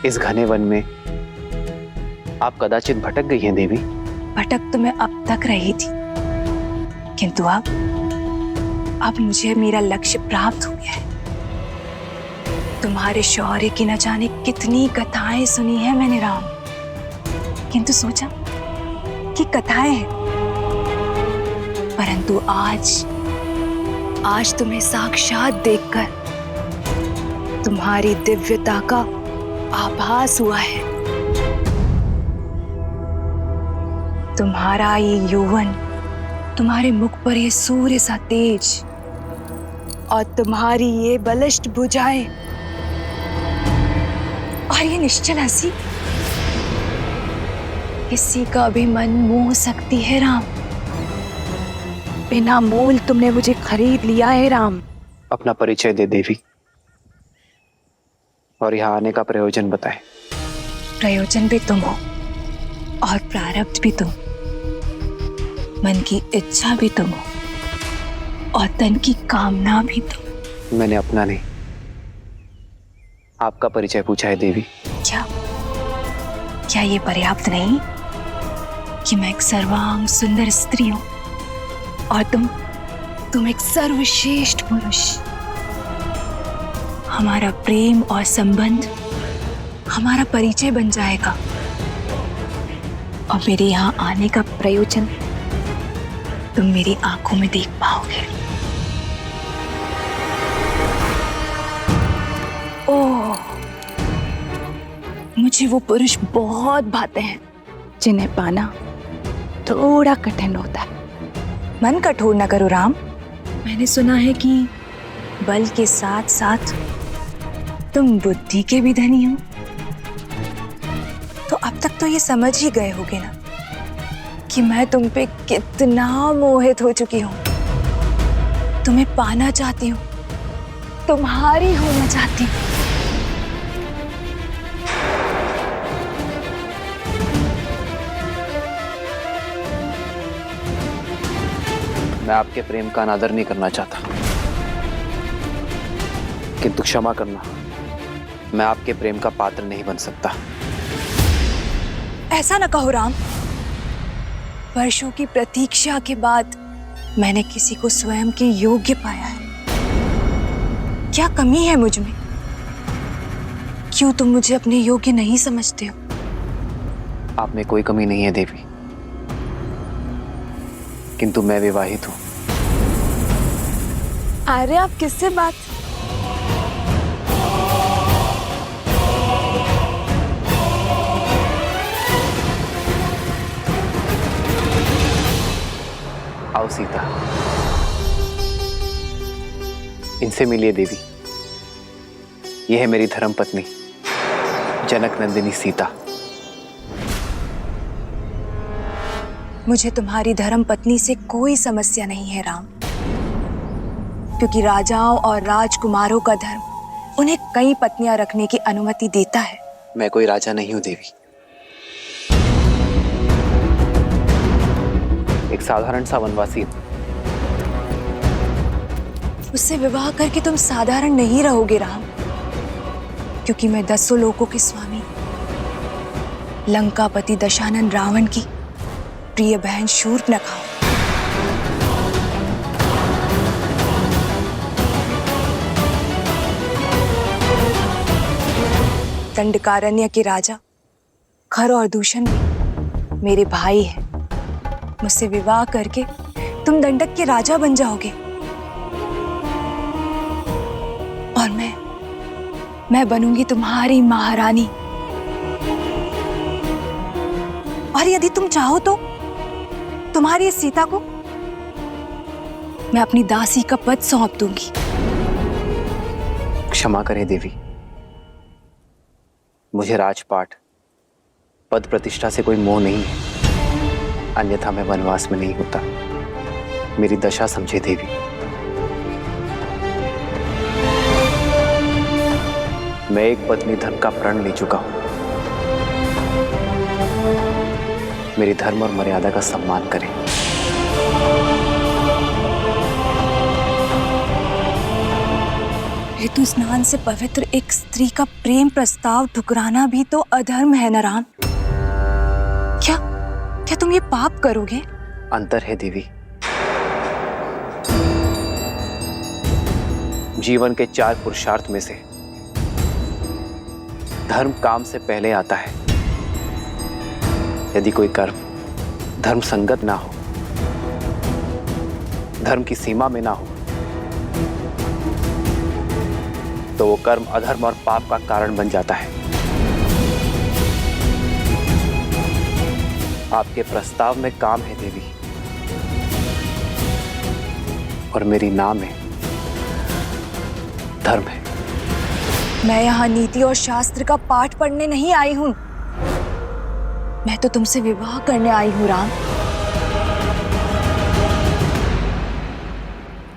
इस घने वन में आप कदाचित भटक गई हैं देवी। भटक तो मैं अब तक रही थी, किंतु अब मुझे मेरा लक्ष्य प्राप्त हो गया है। तुम्हारे शौर्य की न जाने कितनी कथाएं सुनी है मैंने राम, किंतु सोचा कि कथाएं हैं, परंतु आज तुम्हें साक्षात देखकर तुम्हारी दिव्यता का आभास हुआ है। तुम्हारा ये यौवन, तुम्हारे मुख पर ये सूर्य सा तेज और तुम्हारी ये बलिष्ठ भुजाएं और ये निश्चल हंसी, किसी का भी मन मोह सकती है राम। बिना मोल तुमने मुझे खरीद लिया है राम। अपना परिचय दे देवी और यहाँ आने का प्रयोजन बताएं। प्रयोजन भी तुम हो और प्रारब्ध भी तुम, मन की इच्छा भी तुम हो और तन की कामना भी तुम। मैंने अपना नहीं, आपका परिचय पूछा है देवी। क्या ये पर्याप्त नहीं कि मैं एक सर्वांग सुंदर स्त्री हूं और तुम एक सर्वश्रेष्ठ पुरुष। हमारा प्रेम और संबंध हमारा परिचय बन जाएगा और मेरे यहाँ आने का प्रयोजन तुम मेरी आंखों में देख पाओगे। ओह, मुझे वो पुरुष बहुत भाते हैं जिन्हें पाना थोड़ा कठिन होता है। मन कठोर न करो राम। मैंने सुना है कि बल के साथ साथ तुम बुद्धि के भी धनी हो, तो अब तक तो ये समझ ही गए होगे ना कि मैं तुम पे कितना मोहित हो चुकी हूं। तुम्हें पाना चाहती हूं, तुम्हारी होना चाहती हूं। मैं आपके प्रेम का अनादर नहीं करना चाहता, किंतु क्षमा करना, मैं आपके प्रेम का पात्र नहीं बन सकता। ऐसा न कहो राम। वर्षों की प्रतीक्षा के बाद मैंने किसी को स्वयं के योग्य पाया है। क्या कमी है मुझ में? क्यों तुम मुझे अपने योग्य नहीं समझते हो? आप में कोई कमी नहीं है देवी, किंतु मैं विवाहित हूं। अरे आप किससे बात? सीता, इनसे मिलिए देवी। यह है मेरी धर्म पत्नी जनक नंदिनी सीता। मुझे तुम्हारी धर्म पत्नी से कोई समस्या नहीं है राम, क्योंकि राजाओं और राजकुमारों का धर्म उन्हें कई पत्नियां रखने की अनुमति देता है। मैं कोई राजा नहीं हूं देवी, एक साधारण सा वनवासी हूं। उससे विवाह करके तुम साधारण नहीं रहोगे राम, क्योंकि मैं 10 लोकों के स्वामी लंकापति दशानन रावण की प्रिय बहन शूर्पणखा हूं। दंडकारण्य के राजा खर और दूषण भी मेरे भाई हैं। मुझसे विवाह करके तुम दंडक के राजा बन जाओगे और मैं बनूंगी तुम्हारी महारानी। और यदि तुम चाहो तो तुम्हारी इस सीता को मैं अपनी दासी का पद सौंप दूंगी। क्षमा करें देवी, मुझे राजपाट पद प्रतिष्ठा से कोई मोह नहीं है, अन्यथा मैं वनवास में नहीं होता। मेरी दशा समझे देवी। मैं एक पत्नी धर्म का प्रण ले चुका हूं। मेरी धर्म और मर्यादा का सम्मान करें। ऋतु स्नान से पवित्र एक स्त्री का प्रेम प्रस्ताव ठुकराना भी तो अधर्म है ना राम? क्या तुम ये पाप करोगे? अंतर है देवी। जीवन के 4 पुरुषार्थ में से धर्म काम से पहले आता है। यदि कोई कर्म धर्म संगत ना हो, धर्म की सीमा में ना हो, तो वो कर्म अधर्म और पाप का कारण बन जाता है। आपके प्रस्ताव में काम है देवी, और मेरी नाम है धर्म है। मैं यहाँ नीति और शास्त्र का पाठ पढ़ने नहीं आई हूं, मैं तो तुमसे विवाह करने आई हूं राम।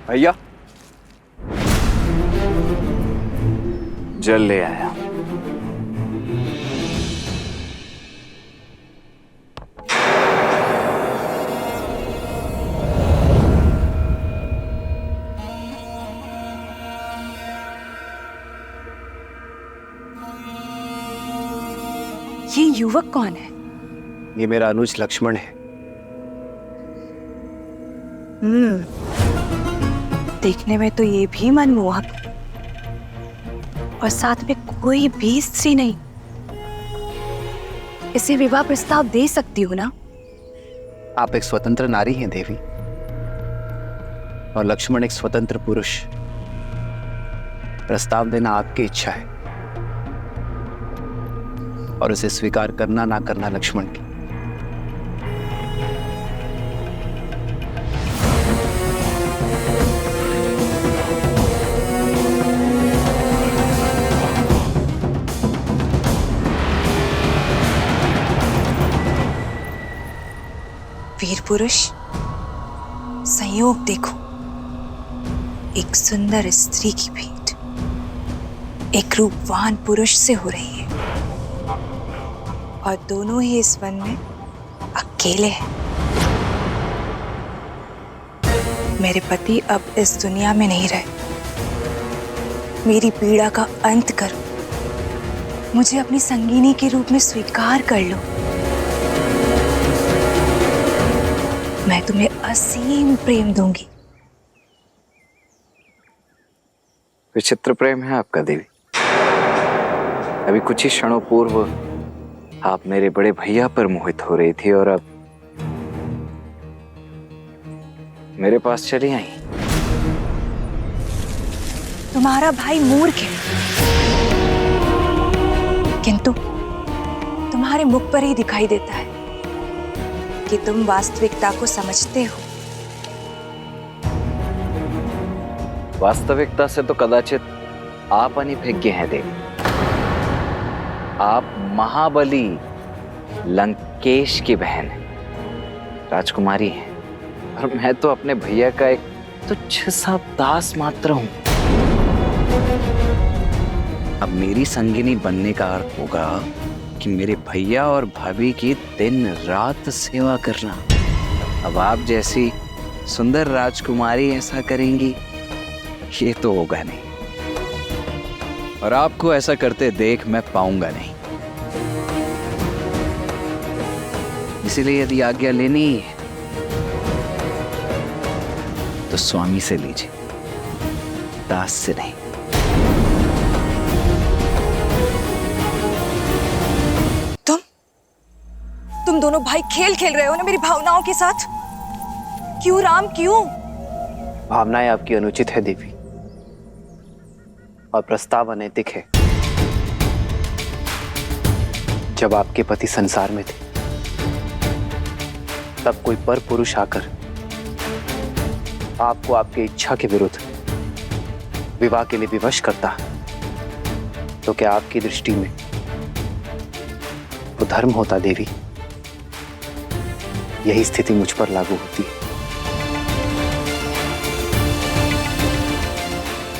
भैया, जल ले आया। ये युवक कौन है? ये मेरा अनुज लक्ष्मण है। देखने में तो ये भी मनमोहक, और साथ में कोई भी स्त्री नहीं। इसे विवाह प्रस्ताव दे सकती हूँ ना? आप एक स्वतंत्र नारी हैं देवी, और लक्ष्मण एक स्वतंत्र पुरुष। प्रस्ताव देना आपकी इच्छा है, और उसे स्वीकार करना ना करना लक्ष्मण की। वीर पुरुष, संयोग देखो, एक सुंदर स्त्री की भेंट एक रूपवान पुरुष से हो रही है, और दोनों ही इस वन में अकेले हैं। मेरे पति अब इस दुनिया में नहीं रहे। मेरी पीड़ा का अंत करो, मुझे अपनी संगिनी के रूप में स्वीकार कर लो। मैं तुम्हें असीम प्रेम दूंगी। विचित्र प्रेम है आपका देवी। अभी कुछ ही क्षणों पूर्व आप मेरे बड़े भैया पर मोहित हो रही थी, और अब मेरे पास चली आई। तुम्हारा भाई मूर्ख है, किंतु तुम्हारे मुख पर ही दिखाई देता है कि तुम वास्तविकता को समझते हो। वास्तविकता से तो कदाचित आप अनिभिज्ञ हैं देवी। आप महाबली लंकेश की बहन हैं, राजकुमारी हैं, और मैं तो अपने भैया का एक तुच्छ सा दास मात्र हूं। अब मेरी संगिनी बनने का अर्थ होगा कि मेरे भैया और भाभी की दिन रात सेवा करना। अब आप जैसी सुंदर राजकुमारी ऐसा करेंगी ये तो होगा नहीं, और आपको ऐसा करते देख मैं पाऊंगा नहीं। इसीलिए यदि आज्ञा लेनी है तो स्वामी से लीजिए, दास से नहीं। तुम दोनों भाई खेल खेल रहे हो ना मेरी भावनाओं के साथ। क्यों राम, क्यों? भावनाएं आपकी अनुचित है देवी, और प्रस्ताव अनैतिक है। जब आपके पति संसार में थे तब कोई पर पुरुष आकर आपको आपकी इच्छा के विरुद्ध विवाह के लिए विवश करता, तो क्या आपकी दृष्टि में वो धर्म होता देवी? यही स्थिति मुझ पर लागू होती है।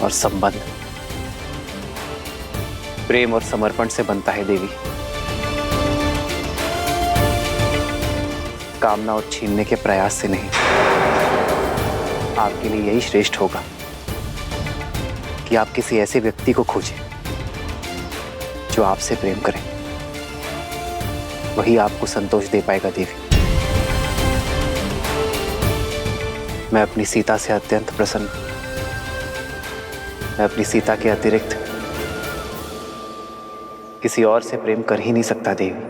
और संबंध प्रेम और समर्पण से बनता है देवी, कामना और छीनने के प्रयास से नहीं। आपके लिए यही श्रेष्ठ होगा कि आप किसी ऐसे व्यक्ति को खोजें जो आपसे प्रेम करे, वही आपको संतोष दे पाएगा देवी। मैं अपनी सीता से अत्यंत प्रसन्न, मैं अपनी सीता के अतिरिक्त किसी और से प्रेम कर ही नहीं सकता देवी।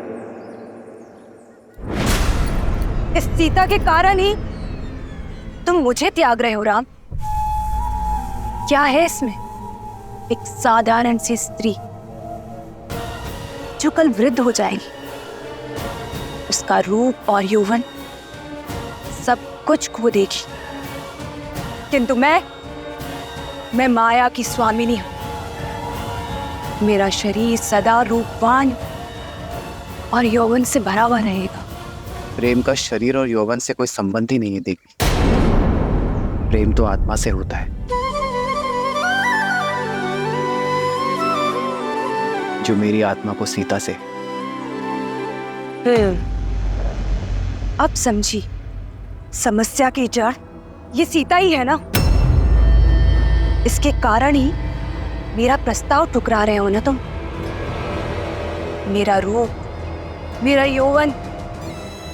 इस सीता के कारण ही तुम मुझे त्याग रहे हो राम। क्या है इसमें? एक साधारण सी स्त्री जो कल वृद्ध हो जाएगी, उसका रूप और यौवन सब कुछ खो देगी, किंतु मैं माया की स्वामिनी हूं। मेरा शरीर सदा रूपवान और यौवन से भरा हुआ रहेगा। प्रेम का शरीर और यौवन से कोई संबंध ही नहीं है देवी। प्रेम तो आत्मा से होता है, जो मेरी आत्मा को सीता से। अब समझी, समस्या की जड़ ये सीता ही है ना। इसके कारण ही मेरा प्रस्ताव ठुकरा रहे हो ना तुम। मेरा रूप, मेरा यौवन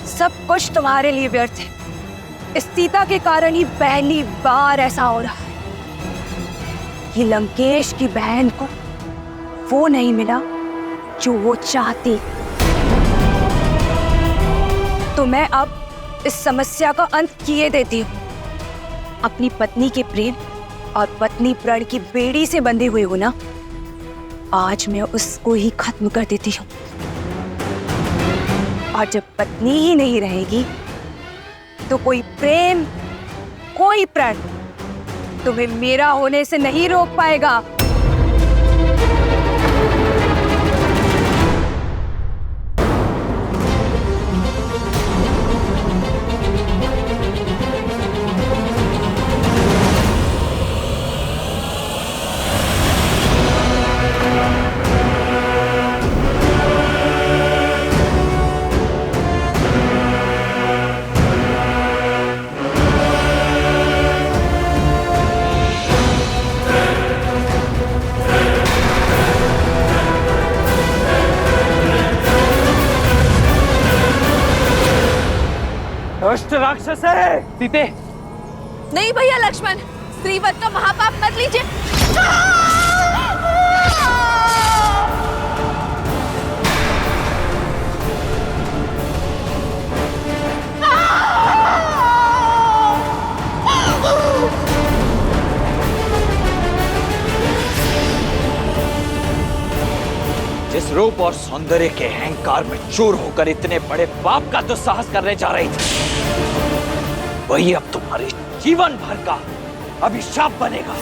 सब कुछ तुम्हारे लिए व्यर्थ है। इस सीता के कारण ही पहली बार ऐसा हो रहा है कि लंकेश की बहन को वो नहीं मिला जो वो चाहती। तो मैं अब इस समस्या का अंत किए देती हूँ। अपनी पत्नी के प्रेम और पत्नी प्रण की बेड़ी से बंधे हुए हो ना, आज मैं उसको ही खत्म कर देती हूँ। और जब पत्नी ही नहीं रहेगी तो कोई प्रेम, कोई प्रण तुम्हें मेरा होने से नहीं रोक पाएगा। दुष्ट राक्षस है सीते। नहीं भैया लक्ष्मण, स्त्रीवध का महापाप मत लीजिए। जिस रूप और सौंदर्य के अहंकार में चूर होकर इतने बड़े पाप का दुस्साहस करने जा रही थी, वही अब तुम्हारे जीवन भर का अभिशाप बनेगा।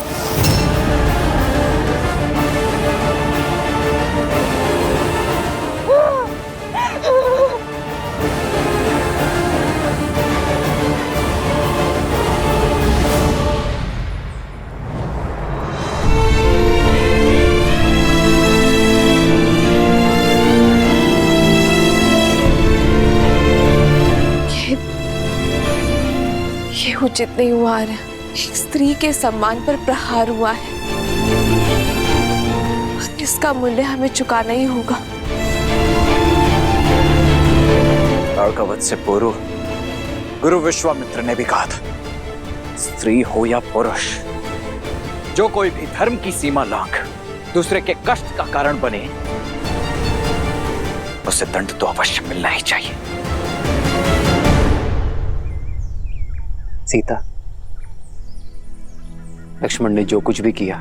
ये उचित नहीं हुआ है। एक स्त्री के सम्मान पर प्रहार हुआ है, इसका मूल्य हमें चुकाना ही होगा। ताड़कावध से पूर्व गुरु विश्वामित्र ने भी कहा था, स्त्री हो या पुरुष, जो कोई भी धर्म की सीमा लांघ दूसरे के कष्ट का कारण बने, उसे दंड तो अवश्य मिलना ही चाहिए। सीता, लक्ष्मण ने जो कुछ भी किया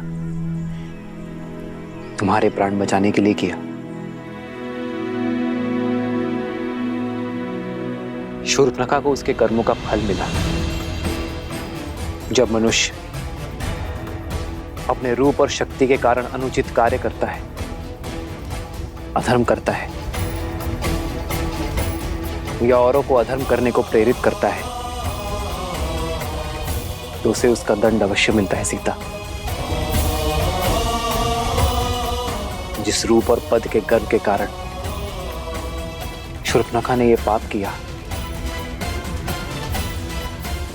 तुम्हारे प्राण बचाने के लिए किया। शूर्पणखा को उसके कर्मों का फल मिला। जब मनुष्य अपने रूप और शक्ति के कारण अनुचित कार्य करता है, अधर्म करता है या औरों को अधर्म करने को प्रेरित करता है, तो उसे उसका दंड अवश्य मिलता है। सीता, जिस रूप और पद के गर्व के कारण शूर्पणखा ने यह पाप किया,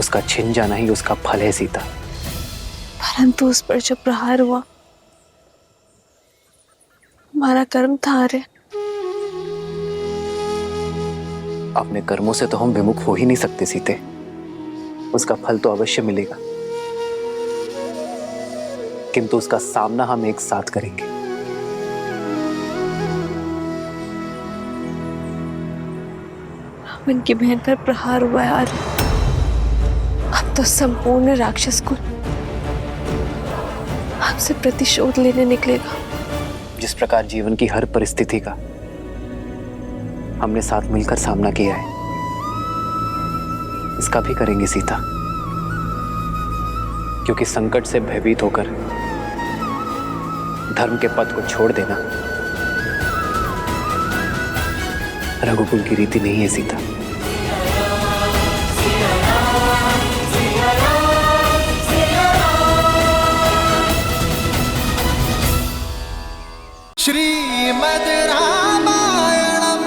उसका छिन जाना ही उसका फल है। सीता, परंतु उस पर जो प्रहार हुआ हमारा कर्म था। रे अपने कर्मों से तो हम विमुख हो ही नहीं सकते सीते, उसका फल तो अवश्य मिलेगा, किंतु उसका सामना हम एक साथ करेंगे। उनकी बहन पर प्रहार हुआ यार, अब तो संपूर्ण राक्षस कुल हमसे प्रतिशोध लेने निकलेगा। जिस प्रकार जीवन की हर परिस्थिति का हमने साथ मिलकर सामना किया है, इसका भी करेंगे सीता, क्योंकि संकट से भयभीत होकर धर्म के पथ को छोड़ देना रघुकुल की रीति नहीं है। सीता, श्रीमद् रामायणम्।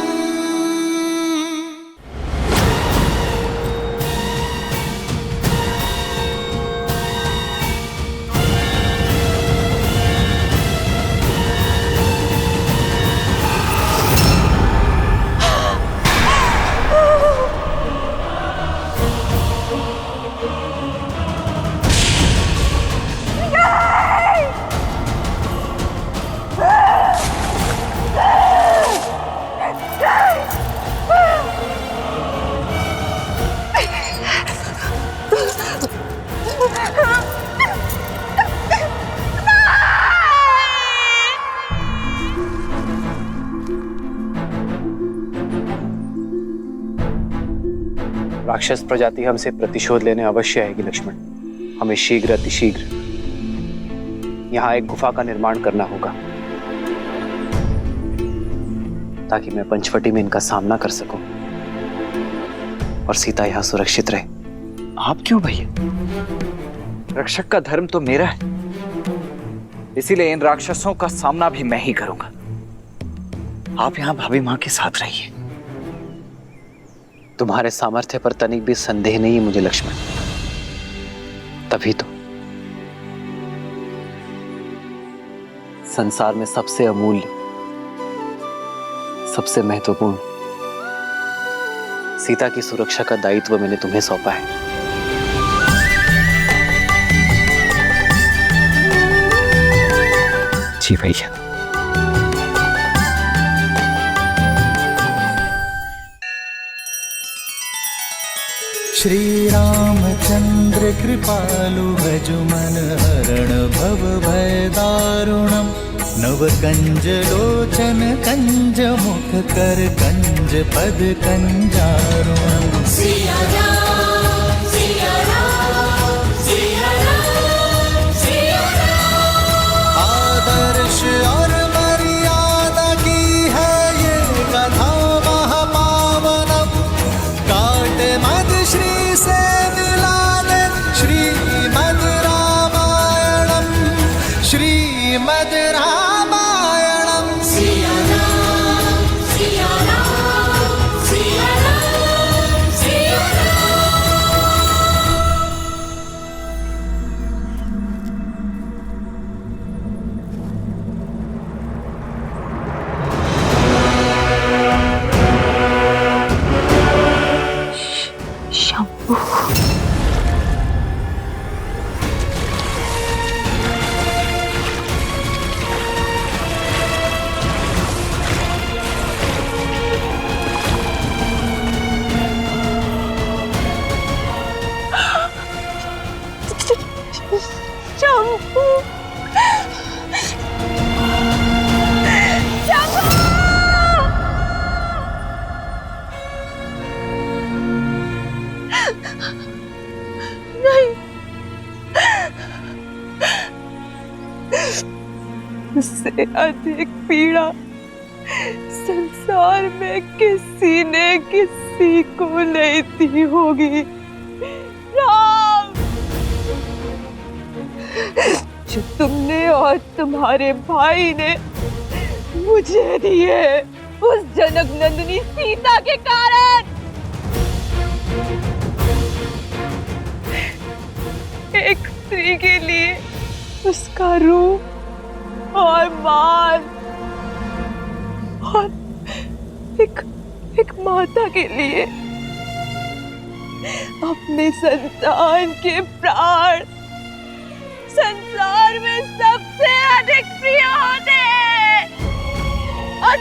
राक्षस प्रजाति हमसे प्रतिशोध लेने अवश्य आएगी लक्ष्मण। हमें शीघ्र अतिशीघ्र यहाँ एक गुफा का निर्माण करना होगा, ताकि मैं पंचवटी में इनका सामना कर सकूं और सीता यहाँ सुरक्षित रहे। आप क्यों भैया? रक्षक का धर्म तो मेरा है, इसीलिए इन राक्षसों का सामना भी मैं ही करूंगा। आप यहाँ भाभी माँ के साथ रहिए। तुम्हारे सामर्थ्य पर तनिक भी संदेह नहीं है मुझे लक्ष्मण, तभी तो संसार में सबसे अमूल्य, सबसे महत्वपूर्ण सीता की सुरक्षा का दायित्व मैंने तुम्हें सौंपा है। जी भैया। श्री रामचंद्र कृपालु भजु मन हरण भव भय दारुणम। नव कंज लोचन कंज मुख कर कंज पद कंजारुणम। सिया राम, सिया राम, सिया राम। इससे अधिक पीड़ा संसार में किसी ने किसी को नहीं दी होगी। राम, जो तुमने और तुम्हारे भाई ने मुझे दिए उस जनक नंदिनी सीता के कारण। एक स्त्री के लिए उसका रूप और मान, और एक माता के लिए अपने संतान के प्राण संसार में सबसे अधिक प्रिय होते हैं। और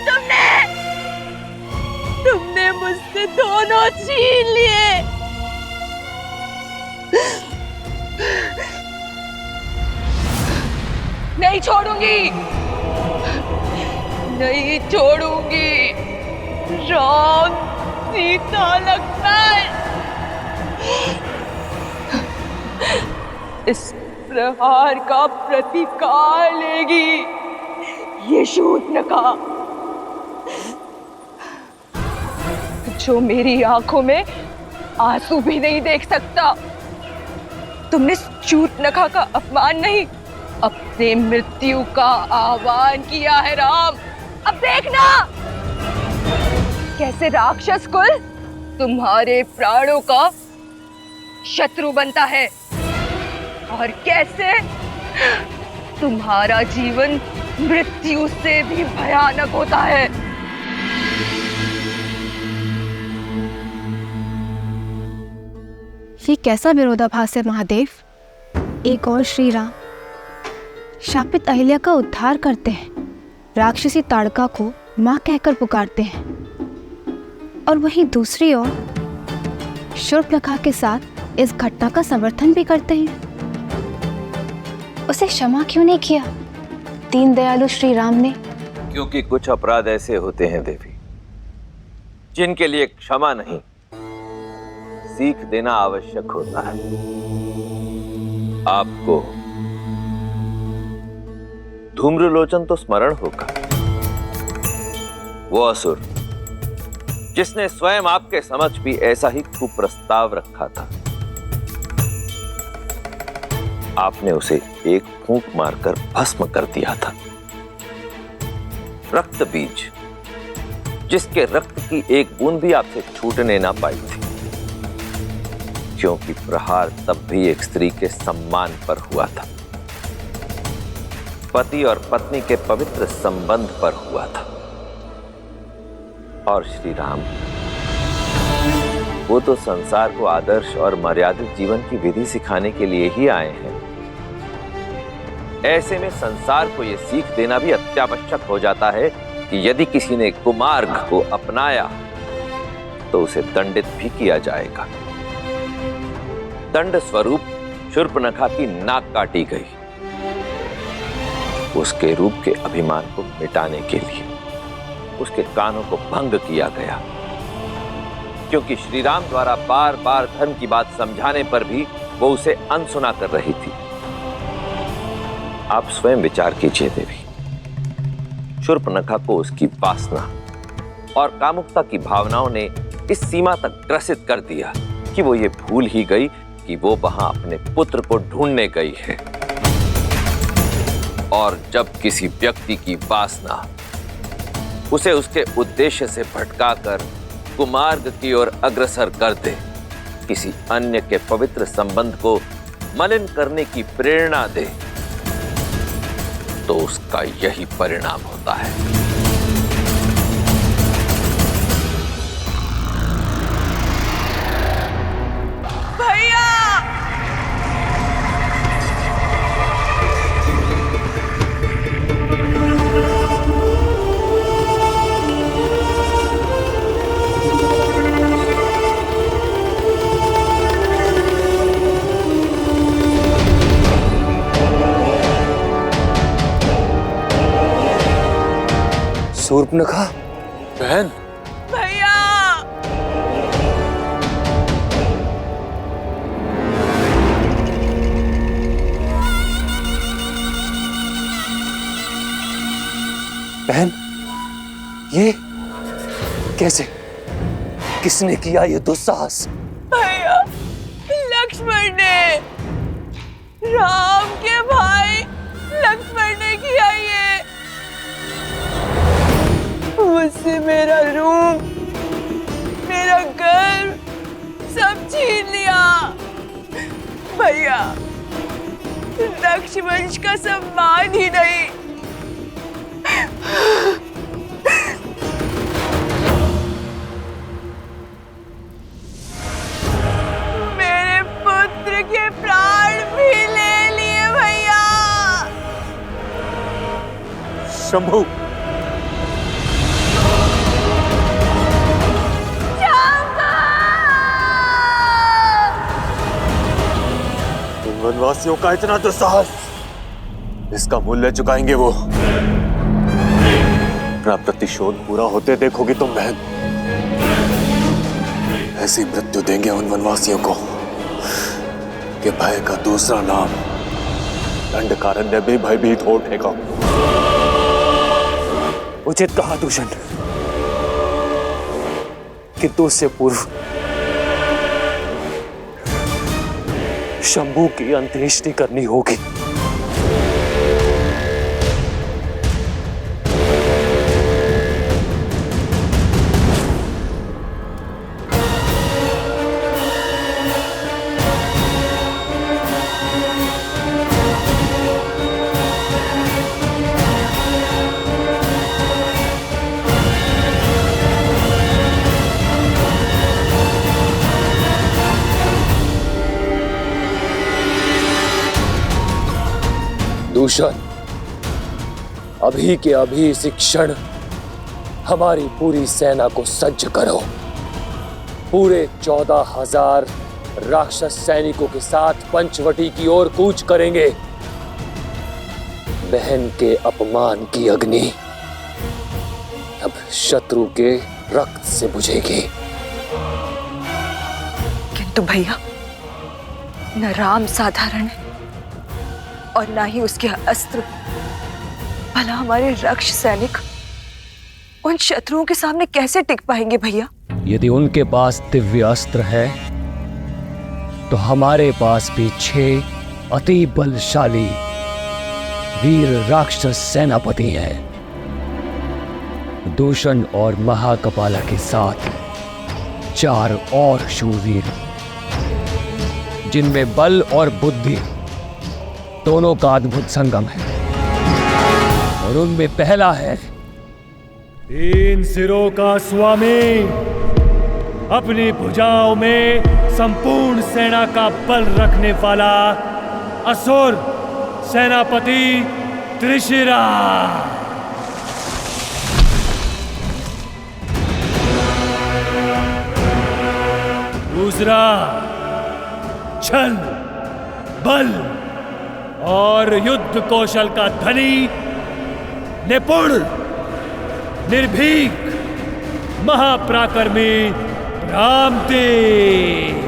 तुमने मुझसे दोनों छीन लिए। नहीं छोड़ूंगी, नहीं छोड़ूंगी। राम, सीता, लक्ष्मण, इस प्रहार का प्रतिकार लेगी ये शूर्पणखा, जो मेरी आंखों में आंसू भी नहीं देख सकता। तुमने शूर्पणखा का अपमान नहीं, अपने मृत्यु का आह्वान किया है राम। अब देखना कैसे राक्षस कुल तुम्हारे प्राणों का शत्रु बनता है, और कैसे तुम्हारा जीवन मृत्यु से भी भयानक होता है। ये कैसा विरोधाभास है महादेव? एक और श्री राम शापित अहिल्या का उद्धार करते हैं, राक्षसी ताड़का को मां कहकर पुकारते हैं, और वहीं दूसरी ओर शूर्पणखा के साथ इस घटना का समर्थन भी करते हैं। उसे क्षमा क्यों नहीं किया दीन दयालु श्री राम ने? क्योंकि कुछ अपराध ऐसे होते हैं देवी, जिनके लिए क्षमा नहीं, सीख देना आवश्यक होता है। आपको धूम्रलोचन तो स्मरण होगा, वो असुर जिसने स्वयं आपके समक्ष भी ऐसा ही कुप्रस्ताव रखा था। आपने उसे एक फूंक मारकर भस्म कर दिया था। रक्त बीज, जिसके रक्त की एक बूंद भी आपसे छूटने ना पाई थी, क्योंकि प्रहार तब भी एक स्त्री के सम्मान पर हुआ था, पति और पत्नी के पवित्र संबंध पर हुआ था। और श्री राम, वो तो संसार को आदर्श और मर्यादित जीवन की विधि सिखाने के लिए ही आए हैं। ऐसे में संसार को यह सीख देना भी अत्यावश्यक हो जाता है कि यदि किसी ने कुमार्ग को अपनाया तो उसे दंडित भी किया जाएगा। दंड स्वरूप शूर्पणखा की नाक काटी गई, उसके रूप के अभिमान को मिटाने के लिए उसके कानों को भंग किया गया, क्योंकि श्री राम द्वारा बार बार धर्म की बात समझाने पर भी वो उसे अनसुना कर रही थी। आप स्वयं विचार कीजिए देवी, शूर्पणखा को उसकी वासना और कामुकता की भावनाओं ने इस सीमा तक ग्रसित कर दिया कि वो ये भूल ही गई कि वो वहां अपने पुत्र को ढूंढने गई है। और जब किसी व्यक्ति की वासना उसे उसके उद्देश्य से भटकाकर कुमार्ग की ओर अग्रसर कर दे, किसी अन्य के पवित्र संबंध को मलिन करने की प्रेरणा दे, तो उसका यही परिणाम होता है। भैया, शूर्पणखा बहन, भैया, बहन, ये कैसे? किसने किया ये दुस्साहस? भैया, लक्ष्मण ने, राम के भाई लक्ष्मण ने किया ये। मुझसे मेरा रूप, मेरा घर सब छीन लिया। भैया, रक्षवंश का सम्मान ही नहीं, मेरे पुत्र के प्राण भी ले लिए भैया। शंभू, वनवासियों का इतना दुस्साहस, इसका मूल्य चुकाएंगे वो। अपना प्रतिशोध पूरा होते देखोगी तुम बहन। ऐसी मृत्यु देंगे उन वनवासियों को कि भय का दूसरा नाम दंडकारण्य भी भयभीत हो उठेगा। उचित कहा दूषण, किंतु उससे पूर्व शंभू की अंत्येष्टि करनी होगी। दूषण, अभी के अभी इसी क्षण हमारी पूरी सेना को सज्ज करो। पूरे 14,000 राक्षस सैनिकों के साथ पंचवटी की ओर कूच करेंगे। बहन के अपमान की अग्नि अब शत्रु के रक्त से बुझेगी। किंतु भैया, न राम साधारण है और ना ही उसके अस्त्र। भला हमारे रक्ष सैनिक उन शत्रुओं के सामने कैसे टिक पाएंगे भैया? यदि उनके पास दिव्य अस्त्र है तो हमारे पास भी 6 अति बलशाली वीर राक्षस सेनापति हैं। दूषण और महाकपाला के साथ 4 और शूरवीर, जिनमें बल और बुद्धि दोनों का अद्भुत संगम है। और उनमें पहला है 3 सिरों का स्वामी, अपनी भुजाओं में संपूर्ण सेना का बल रखने वाला असुर सेनापति त्रिशिरा। दूसरा छल, बल और युद्ध कौशल का धनी, निपुण, निर्भीक, महापराक्रमी रामदेव।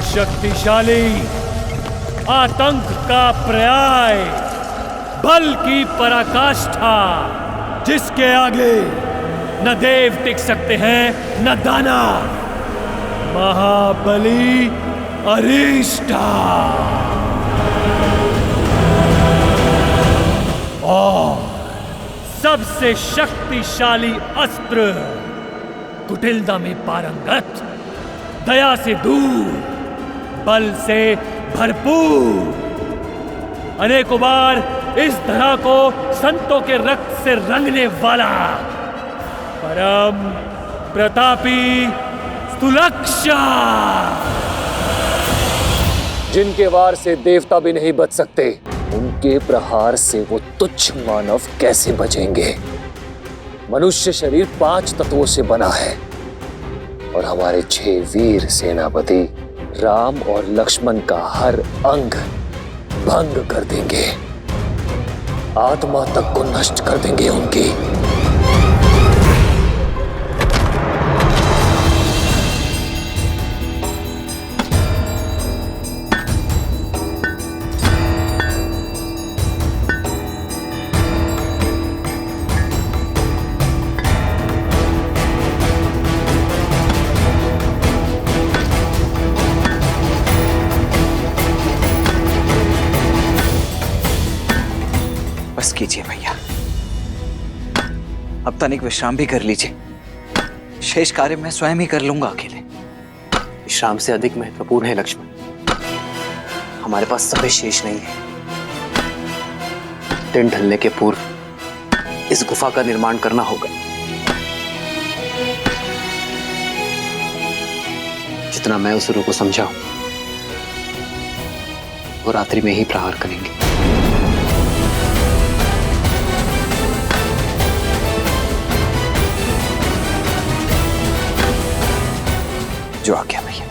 शक्तिशाली, आतंक का पर्याय, बल की पराकाष्ठा, जिसके आगे न देव टिक सकते हैं न दानव, महाबली अरिष्टा। और सबसे शक्तिशाली अस्त्र, कुटिलता में पारंगत, दया से दूर, बल से भरपूर, अनेकों बार इस धरा को संतों के रक्त से रंगने वाला परम प्रतापी स्तुलक्षा। जिनके वार से देवता भी नहीं बच सकते, उनके प्रहार से वो तुच्छ मानव कैसे बचेंगे? मनुष्य शरीर 5 तत्वों से बना है और हमारे 6 वीर सेनापति राम और लक्ष्मण का हर अंग भंग कर देंगे, आत्मा तक को नष्ट कर देंगे उनकी। बस कीजिए भैया, अब तनिक विश्राम भी कर लीजिए। शेष कार्य मैं स्वयं ही कर लूंगा अकेले। विश्राम से अधिक महत्वपूर्ण है लक्ष्मण, हमारे पास समय शेष नहीं है। दिन ढलने के पूर्व इस गुफा का निर्माण करना होगा। जितना मैं उस को समझा, वो रात्रि में ही प्रहार करेंगे। जो आ गया भैया।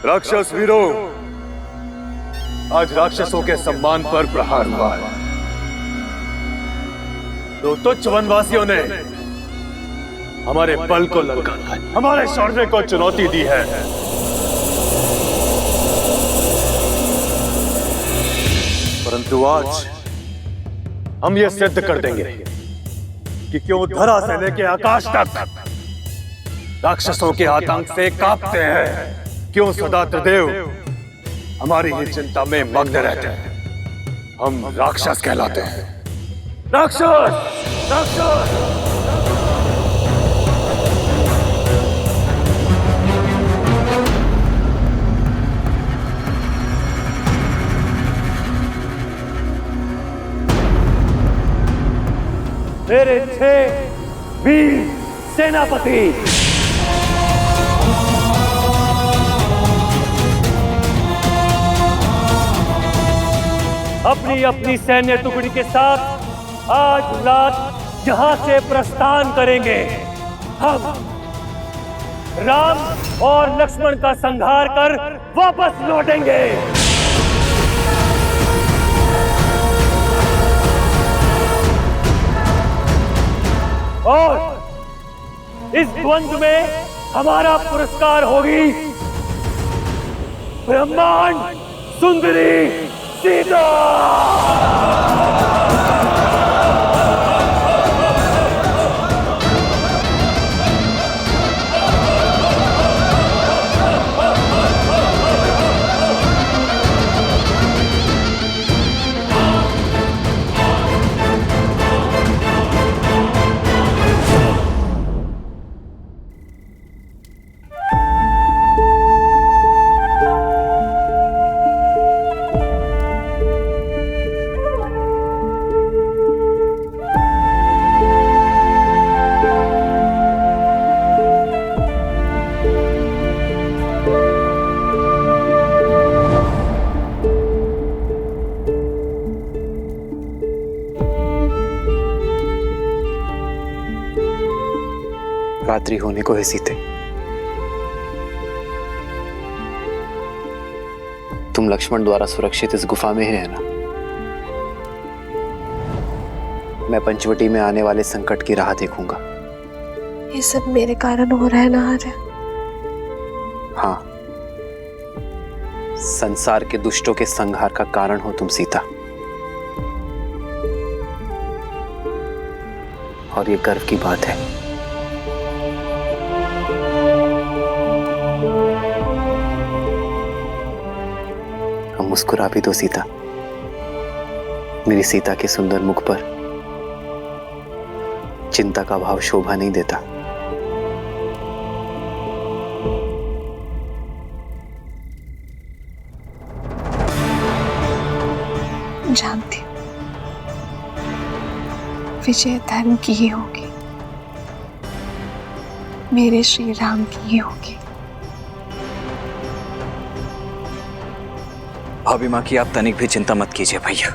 राक्षस वीरों, आज राक्षसों के सम्मान पर प्रहार हुआ है। तो तुच्छ वनवासियों ने हमारे बल को ललकारा है, हमारे शौर्य को चुनौती दी है। परंतु आज हम ये सिद्ध कर देंगे कि क्यों धरा से लेके आकाश तक राक्षसों के आतंक से कांपते हैं, क्यों सदा त्रिदेव हमारी ही चिंता में मग्न रहते हैं। हम राक्षस कहलाते हैं। राक्षस, राक्षस। मेरे 6 वीर सेनापति अपनी अपनी सैन्य टुकड़ी के साथ आज रात यहां से प्रस्थान करेंगे। हम राम और लक्ष्मण का संहार कर वापस लौटेंगे। और इस द्वंद्व में हमारा पुरस्कार होगी ब्रह्मांड सुंदरी सीता। रात्रि होने को है सीते। तुम लक्ष्मण द्वारा सुरक्षित इस गुफा में है ना? मैं पंचवटी में आने वाले संकट की राह देखूंगा। ये सब मेरे कारण हो रहा है ना आर्य? हाँ, संसार के दुष्टों के संहार का कारण हो तुम सीता। और ये गर्व की बात है। अब मुस्कुरा भी दो सीता। मेरी सीता के सुंदर मुख पर चिंता का भाव शोभा नहीं देता। जानती हूँ विजय धर्म की ही होगी, मेरे श्री राम की ही होगी। भाभी माँ की आप तनिक भी चिंता मत कीजिए भैया।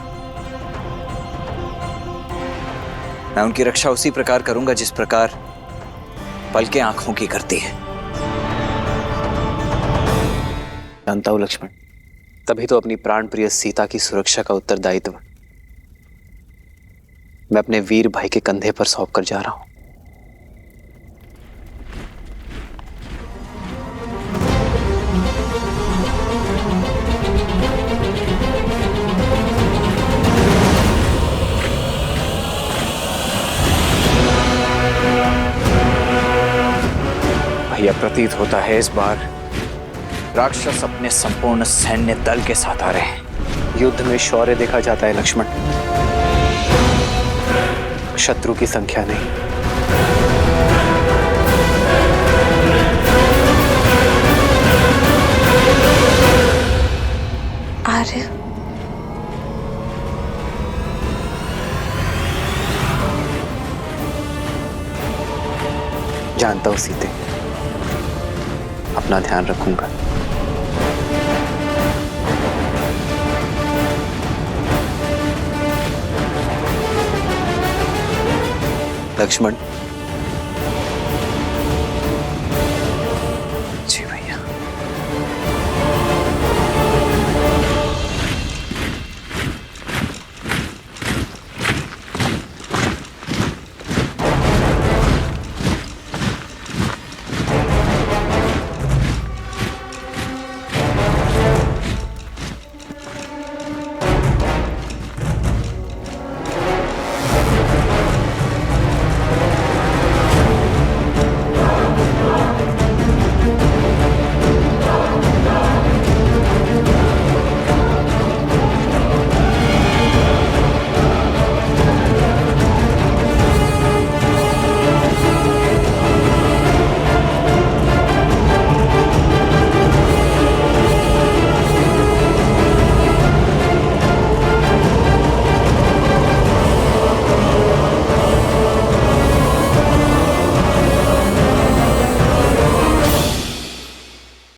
मैं उनकी रक्षा उसी प्रकार करूंगा जिस प्रकार पलकें आंखों की करती है। जानता हूं लक्ष्मण, तभी तो अपनी प्राण प्रिय सीता की सुरक्षा का उत्तरदायित्व मैं अपने वीर भाई के कंधे पर सौंप कर जा रहा हूं। भैया, प्रतीत होता है इस बार राक्षस अपने संपूर्ण सैन्य दल के साथ आ रहे हैं। युद्ध में शौर्य देखा जाता है लक्ष्मण, शत्रु की संख्या नहीं। आर्य, जानता हूं सीते, अपना ध्यान रखूंगा। लक्ष्मण,